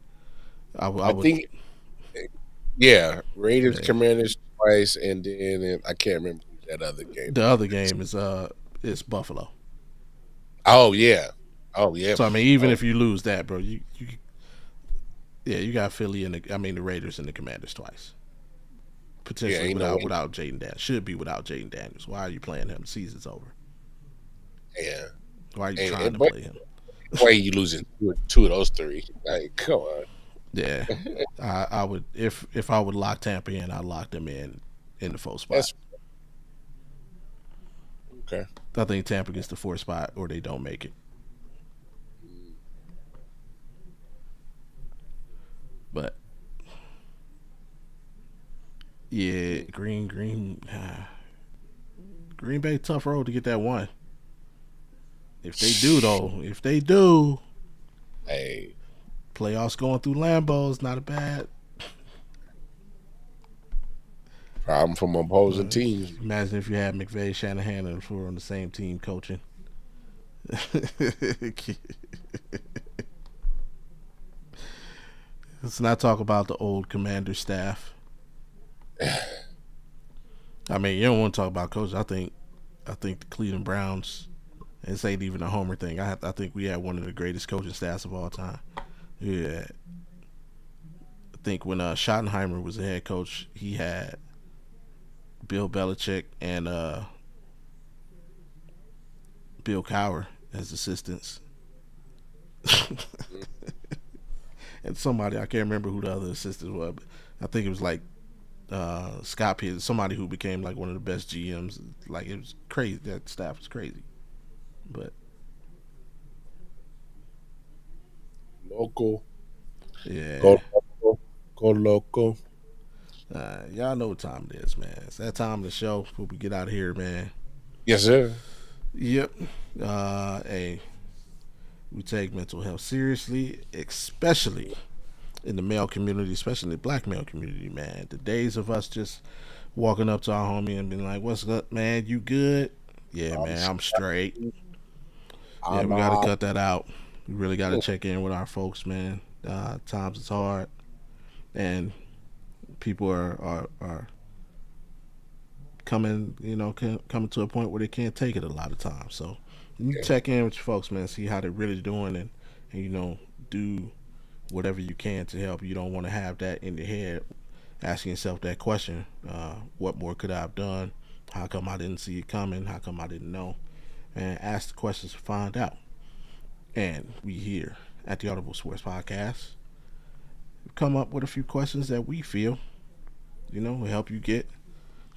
I I would, think, yeah, Raiders, yeah. Commanders twice, and then I can't remember who that other game. The other game is Buffalo. Oh yeah, oh yeah, So I mean, even oh if you lose that, bro, you yeah, you got Philly and the Raiders and the Commanders twice. yeah. Potentially Ain't no way. without Jaden Daniels. Should be without Jaden Daniels. Why are you playing him? The season's over. Yeah, Why are you trying and to but play him? why you losing two of those three? Like, come on. Yeah, I would if I would lock Tampa in, I'd lock them in the fourth spot. That's okay. I think Tampa gets the fourth spot or they don't make it. But yeah, Green Bay tough road to get that one. If they do though, if they do, Hey, playoffs going through Lambeau is not a bad. problem from opposing Uh, teams. Imagine if you had McVay, Shanahan, and Lafleur on the same team coaching. Let's not talk about the old commander staff. I mean, you don't want to talk about coaches. I think the Cleveland Browns. This ain't even a homer thing. I think we had one of the greatest coaching staffs of all time. Yeah, I think when Schottenheimer was the head coach, he had Bill Belichick and Bill Cowher as assistants. And somebody I can't remember who the other assistants were, but I think it was like Scott Pitt, somebody who became like one of the best GMs. Like it was crazy. That staff was crazy. But Local, yeah, go local, go local. y'all know what time it is, man. It's that time of the show. Before we get out of here, man. Yes, sir. Yep. Hey, we take mental health seriously, especially in the male community, especially in the black male community, man. The days of us just walking up to our homie and being like, "What's up, man? You good?" Yeah, I'm, man, I'm straight. Yeah, I'm we got to cut that out. We really got to check in with our folks, man. Times is hard, and people are coming, coming to a point where they can't take it a lot of times. So you okay. check in with your folks, man, see how they're really doing, and do whatever you can to help. You don't want to have that in your head asking yourself that question: what more could I have done? How come I didn't see it coming? How come I didn't know? And ask the questions to find out. And we here at the Audible Sports Podcast come up with a few questions that we feel, will help you get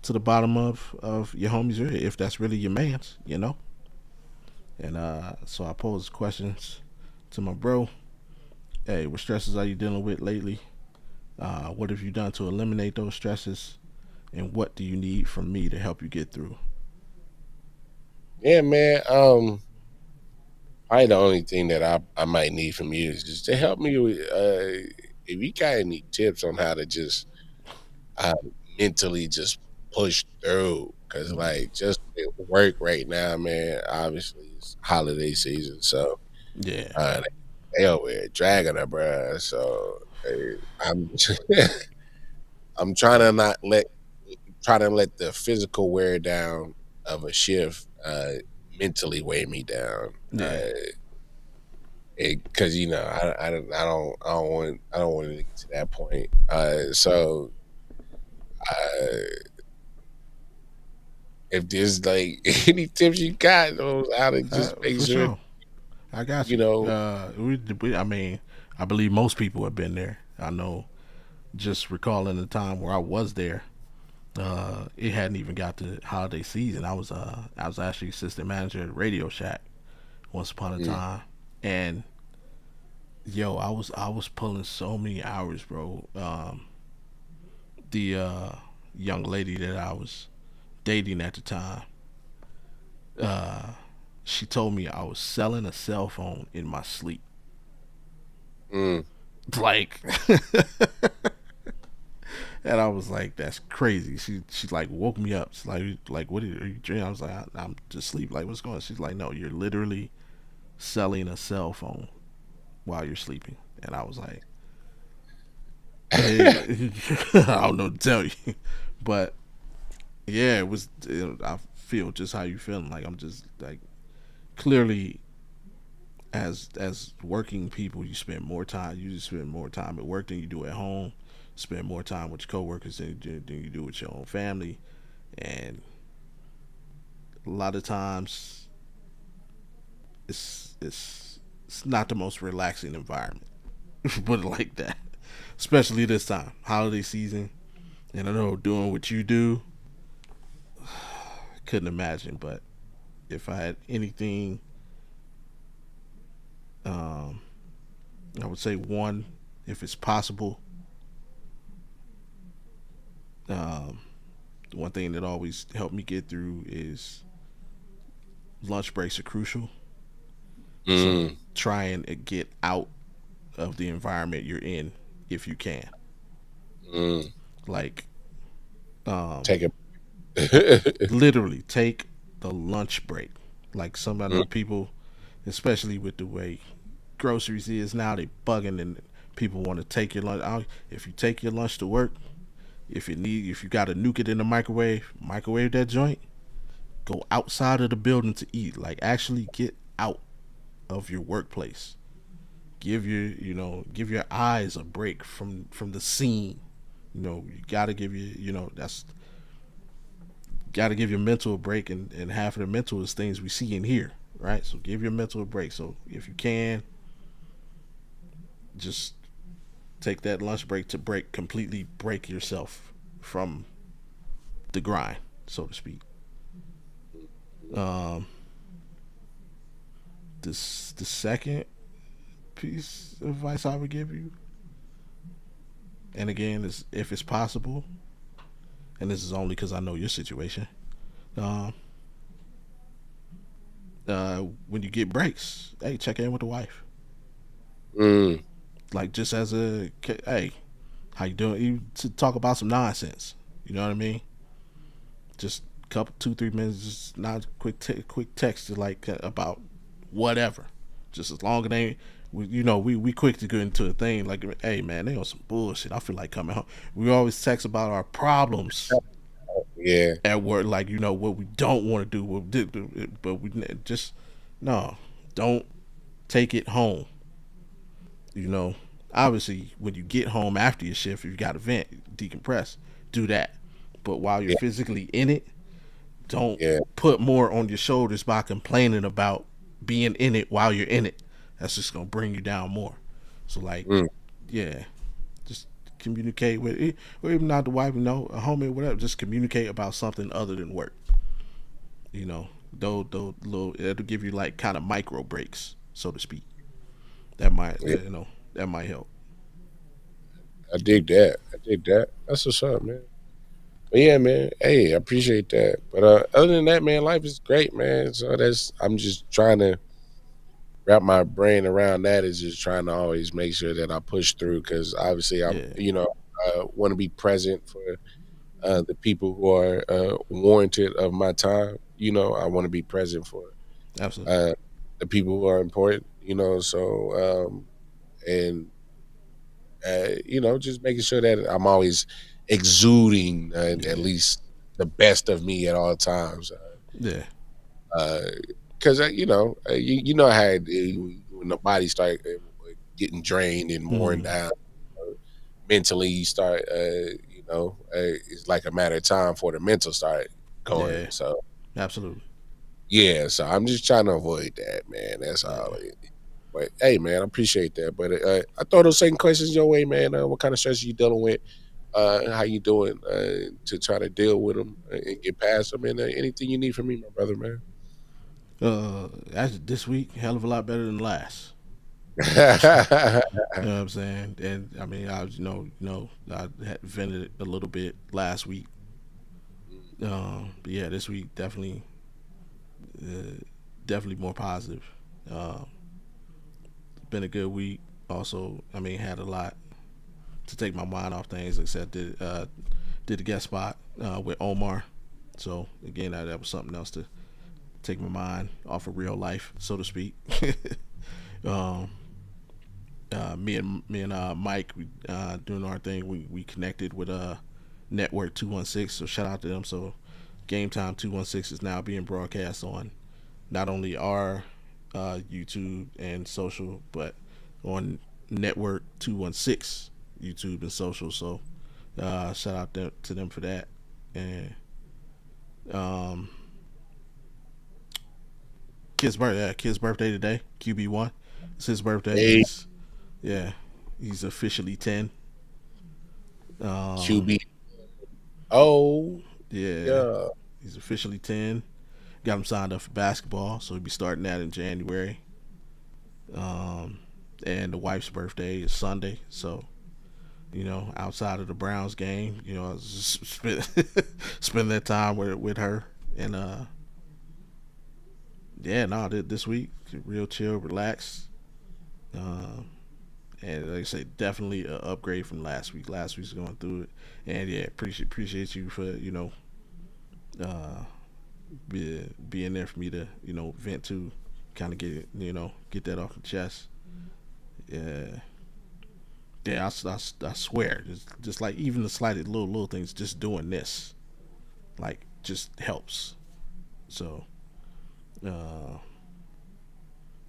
to the bottom of your homies ear if that's really your man's. And so I pose questions to my bro. Hey, what stresses are you dealing with lately? What have you done to eliminate those stresses? And what do you need from me to help you get through? Yeah, man. Probably the only thing that I might need from you is just to help me with if you got any tips on how to just uh, mentally just push through. Cause like just at work right now, man. Obviously, it's holiday season, so Yeah. they over here dragging her, bruh. So I'm I'm trying to let the physical wear down of a shift mentally weigh me down. Yeah. Because I don't want to get to that point. So if there's like any tips you got on how to just make For sure, sure. I got you you. know, I mean, I believe most people have been there. I know, just recalling the time where I was there, it hadn't even got to holiday season. I was actually assistant manager at Radio Shack once upon a mm, time, and yo, I was pulling so many hours, bro. The young lady that I was dating at the time, uh, she told me I was selling a cell phone in my sleep. mm, Like, and I was like, "That's crazy." She like woke me up. She's like, "What are you dreaming?" I was like, "I'm just asleep." Like, what's going on? She's like, "No, you're literally selling a cell phone while you're sleeping." And I was like, "Hey, I don't know what to tell you," but yeah, it was. I feel just how you feeling. Like I'm just like clearly as working people, you spend more time. You just spend more time at work than you do at home. Spend more time with your coworkers than you do with your own family, and a lot of times it's not the most relaxing environment. Put it like that. Especially this time, holiday season, and I know doing what you do, couldn't imagine. But if I had anything, um, I would say one, if it's possible, um, the one thing that always helped me get through is lunch breaks are crucial. So mm, try and get out of the environment you're in if you can. mm. Like, um, Take it. literally take the lunch break. Like some I Mm, know people, especially with the way groceries is now, they bugging and people want to take your lunch. If you take your lunch to work, if you got to nuke it in the microwave that joint. Go outside of the building to eat. Like actually get out of your workplace. Give your eyes a break from the scene. You gotta give that's gotta give your mental a break, and half of the mental is things we see and hear, right? So give your mental a break. So if you can, just take that lunch break to break yourself from the grind, so to speak. Um, this the second piece of advice I would give you, and again, is if it's possible, and this is only because I know your situation. Um, when you get breaks, hey, check in with the wife. mm. Like just as hey, how you doing? You to talk about some nonsense. You know what I mean? Just couple 2-3 minutes, just not quick text to like about whatever. Just as long as they, we quick to get into a thing like, hey man, they on some bullshit. I feel like coming home. We always text about our problems Yeah. at work, like what we don't want to do, but we just no, don't take it home. You know, Obviously, when you get home after your shift, if you got a vent, decompress, do that. But while you're Yeah, physically in it, don't yeah. put more on your shoulders by complaining about being in it while you're in it. That's just gonna bring you down more. So like, Mm, yeah, just communicate with it, or even not the wife, a homie, whatever. Just communicate about something other than work. Though little it'll give you like kind of micro breaks, so to speak. That might yeah, that might help. I dig that. I dig that. That's what's up, man. But yeah, man. Hey, I appreciate that. But other than that, man, life is great, man. So I'm just trying to wrap my brain around that. Is just trying to always make sure that I push through because obviously Yeah, I want to be present for the people who are warranted of my time. I want to be present for absolutely. uh, the people who are important. So and just making sure that I'm always exuding at Yeah, least the best of me at all times. yeah. Because you know how when the body start getting drained and worn Mm, down mentally, you start it's like a matter of time for the mental start going. yeah, So absolutely. yeah, so I'm just trying to avoid that, man. That's all. Yeah. But hey, man, I appreciate that. But I throw those same questions your way, man. What kind of stress are you dealing with? How you doing to try to deal with them and get past them? And anything you need from me, my brother, man. Actually, this week, hell of a lot better than last. Yeah, You know what I'm saying? And I mean, I was, I had vented a little bit last week. But yeah, this week definitely more positive. Uh, been a good week. Also, I mean, had a lot to take my mind off things. Like I said, did a guest spot with Omar. So again, that was something else to take my mind off of real life, so to speak. um, me and Mike, we, doing our thing. We connected with Network 216. So shout out to them. So Game Time 216 is now being broadcast on not only our YouTube and social, but on Network 216 YouTube and social. So shout out to them for that. And um, kid's birthday today. QB1. It's his birthday. hey, He's officially 10. Um, QB. Oh, yeah, yeah. he's officially 10. Got him signed up for basketball, so he'll be starting that in January. Um, and the wife's birthday is Sunday, so outside of the Browns game, I was just spend that time with her. And yeah, no, this week real chill, relax. Uh, and like I say, definitely an upgrade from last week. Last week's going through it, and yeah, appreciate you for uh, being there for me to vent to, kind of get it, get that off the chest. Yeah, yeah, I swear, just like even the slightest little things, just doing this, like just helps. So, uh,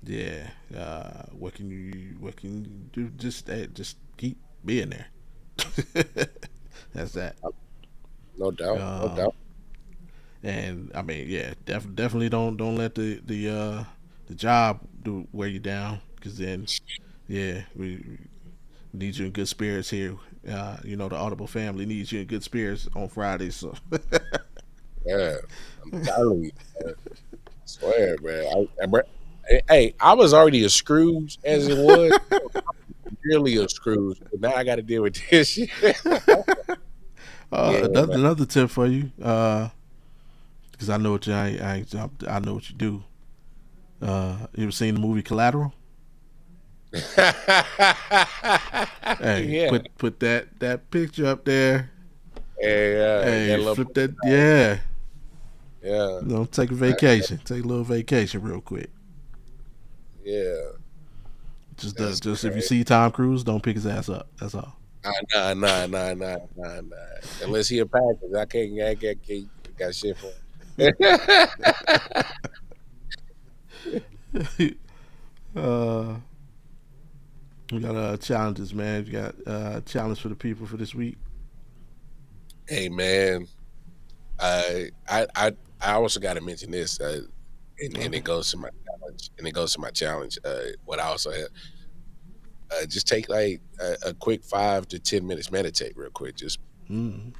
yeah, what can you do? Just keep being there. That's that. No doubt. No Um, doubt. and I mean, yeah, definitely don't let the job do wear you down, because then yeah, we need you in good spirits here. The Audible family needs you in good spirits on Fridays. So Yeah. I'm telling you. Man. I swear, man. Hey, I was already a Scrooge as it was. Really a Scrooge. But now I got to deal with this shit. Yeah, man. another tip for you, because I know what you I know what you do. You ever seen the movie Collateral? Hey, Yeah. put that picture up there. Yeah. That Hey, little, flip that. Yeah, yeah. take a vacation. Take a little vacation real quick. Yeah. That's Just if you crazy. see Tom Cruise, don't pick his ass up. That's all. Nah. Unless he a Packers, I can't got shit for him. uh, We got challenges, man. We got challenge for the people for this week. Hey man, I also got to mention this, and Okay. it goes to my challenge, and it goes to my challenge. What I also have, just take like a quick 5 to 10 minutes, meditate real quick. Just Mm.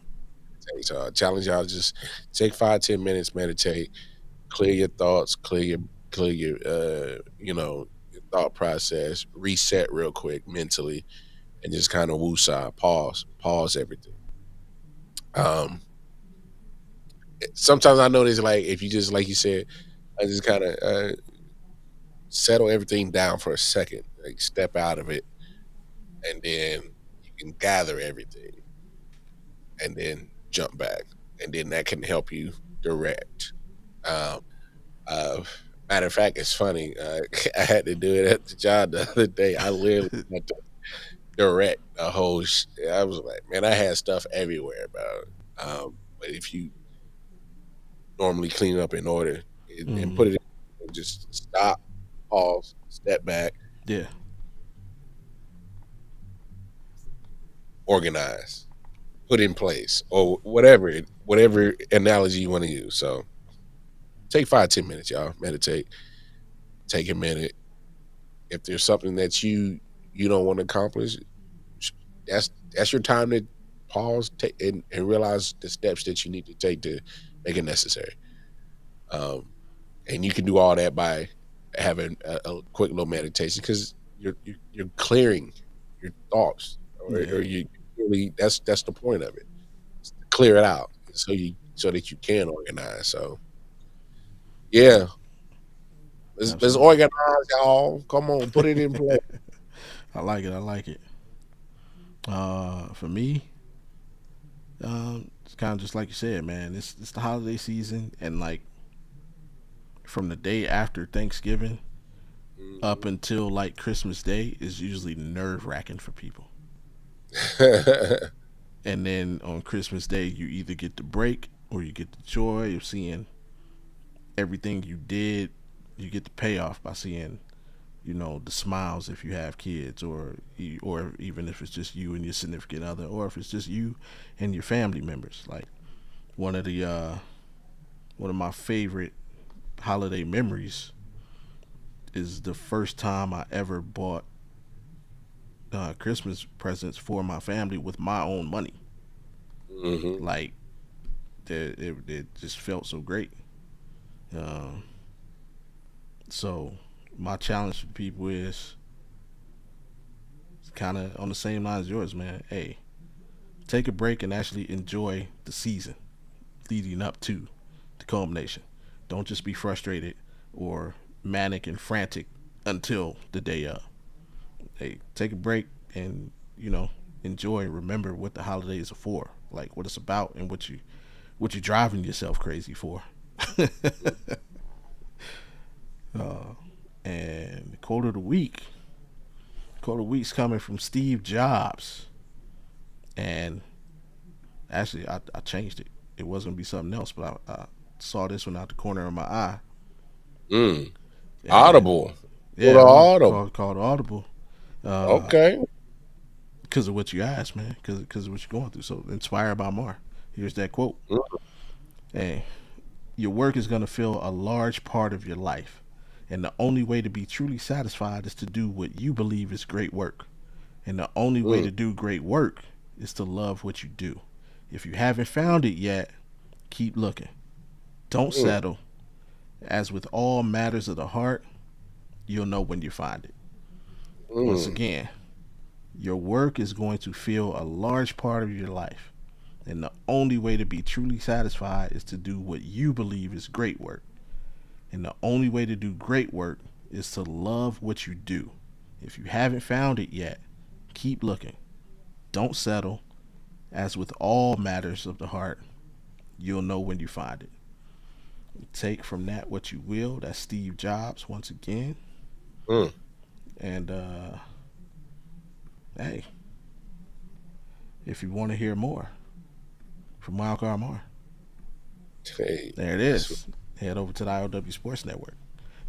meditate. So I challenge y'all, just take 5 10 minutes, meditate, clear your thoughts, clear your your thought process, reset real quick mentally, and just kind of woosah, pause everything. Um, Sometimes I notice like if you just like you said, I just kind of settle everything down for a second, like step out of it, and then you can gather everything, and then jump back, and then that can help you direct. Um, uh, Matter of fact, it's funny. I had to do it at the job the other day. I literally had to direct the whole. I was like, man, I had stuff everywhere, bro. But if you normally clean up in order and Mm. put it in, and just stop, pause, step back, Yeah. organize, put in place, or whatever analogy you want to use. So take 5 10 minutes, y'all. Meditate. Take a minute. If there's something that you don't want to accomplish, that's your time to pause, take and realize the steps that you need to take to make it necessary. Um, and you can do all that by having a quick little meditation because you're clearing your thoughts, Yeah. or you really that's the point of it. Clear it out so that you can organize. So yeah, let's Absolutely. organize, y'all. Come on, put it in place. I like it. I like it. For me, it's kind of just like you said, man. It's the holiday season, and like from the day after Thanksgiving up Mhm. until like Christmas Day is usually nerve wracking for people. And then on Christmas Day, you either get the break or you get the joy of seeing everything you did. You get the payoff by seeing, the smiles if you have kids, or even if it's just you and your significant other, or if it's just you and your family members. Like one of the one of my favorite holiday memories is the first time I ever bought Christmas presents for my family with my own money. Hmm. Like it just felt so great. Um, so my challenge for people is kind of on the same line as yours, man. Hey, take a break and actually enjoy the season leading up to the culmination. Don't just be frustrated or manic and frantic until the day of. Hey, take a break and enjoy and remember what the holidays are for, like what it's about and what you're driving yourself crazy for. uh, and the quote of the week. Quote of the week's coming from Steve Jobs, and actually I changed it. It was gonna be something else, but I saw this one out the corner of my eye, Mm. and Audible. Go to yeah, we Audible. called Audible uh, Okay. because of what you asked, man, because of what you're going through. So inspired by Mar. Here's that quote. Hey, your work is gonna fill a large part of your life, and the only way to be truly satisfied is to do what you believe is great work. And the only way Mm, to do great work is to love what you do. If you haven't found it yet, keep looking. Don't mm, settle. As with all matters of the heart, you'll know when you find it. Once mm, again, your work is going to fill a large part of your life. And the only way to be truly satisfied is to do what you believe is great work. And the only way to do great work is to love what you do. If you haven't found it yet, keep looking. Don't settle. As with all matters of the heart, you'll know when you find it. Take from that what you will. That's Steve Jobs once again. mm. And hey, if you want to hear more from Wild Carmar, Hey, there it that's what. is. Head over to the IOW Sports Network.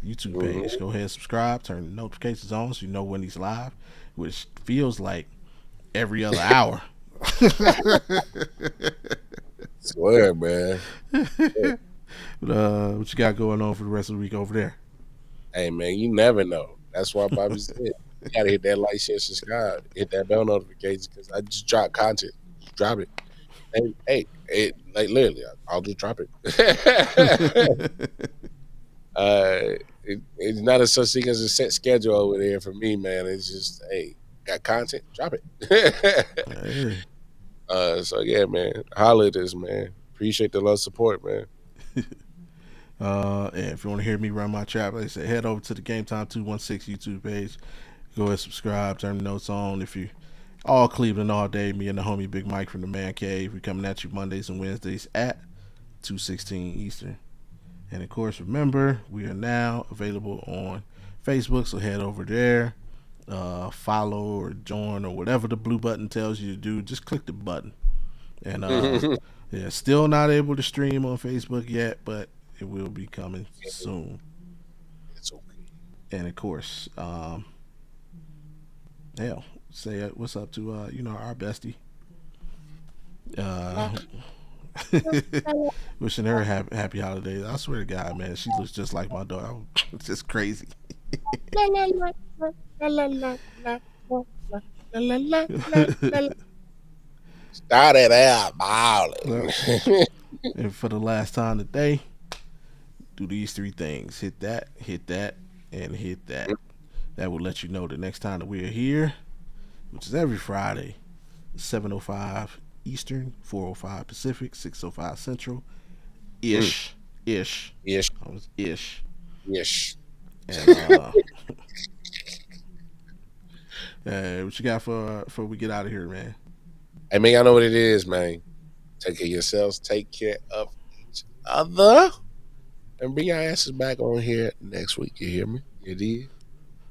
YouTube page. Go ahead and subscribe, turn the notifications on so you know when he's live, which feels like every other hour. Swear, man. But what you got going on for the rest of the week over there? Hey, man, you never know. That's why Bobby said you gotta hit that like, share, subscribe, hit that bell notification because I just drop content. Just drop it. Hey, like literally, I'll just drop it. It's not a such thing as a set schedule over there for me, man. It's just, hey, got content, drop it. Hey. So yeah, man, holla at us, man. Appreciate the love, support, man. And if you want to hear me run my trap, like I said, head over to the Game Time 216 YouTube page. Go ahead, subscribe, turn the notes on. If you all Cleveland all day, me and the homie Big Mike from the Man Cave, we coming at you Mondays and Wednesdays at 2:16 Eastern. And of course, remember, we are now available on Facebook, so head over there, follow or join or whatever the blue button tells you to do. Just click the button. And yeah, still not able to stream on Facebook yet, but it will be coming soon. It's okay. And of course, hell, say what's up to our bestie. Wishing her happy holidays. I swear to God, man, she looks just like my daughter. It's just crazy. Start it out, balling. And for the last time today, do these three things: hit that, and hit that. That will let you know the next time that we are here, which is every Friday, 7:05 Eastern, 4:05 Pacific, 6:05 Central, ish. I was ish. And what you got for we get out of here, man? Hey, man, y'all know what it is, man. Take care of yourselves. Take care of each other. And bring your asses back on here next week. You hear me? You did?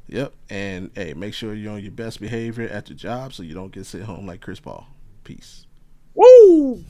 Yep. And hey, make sure you're on your best behavior at the job so you don't get sent home like Chris Paul. Peace. Woo!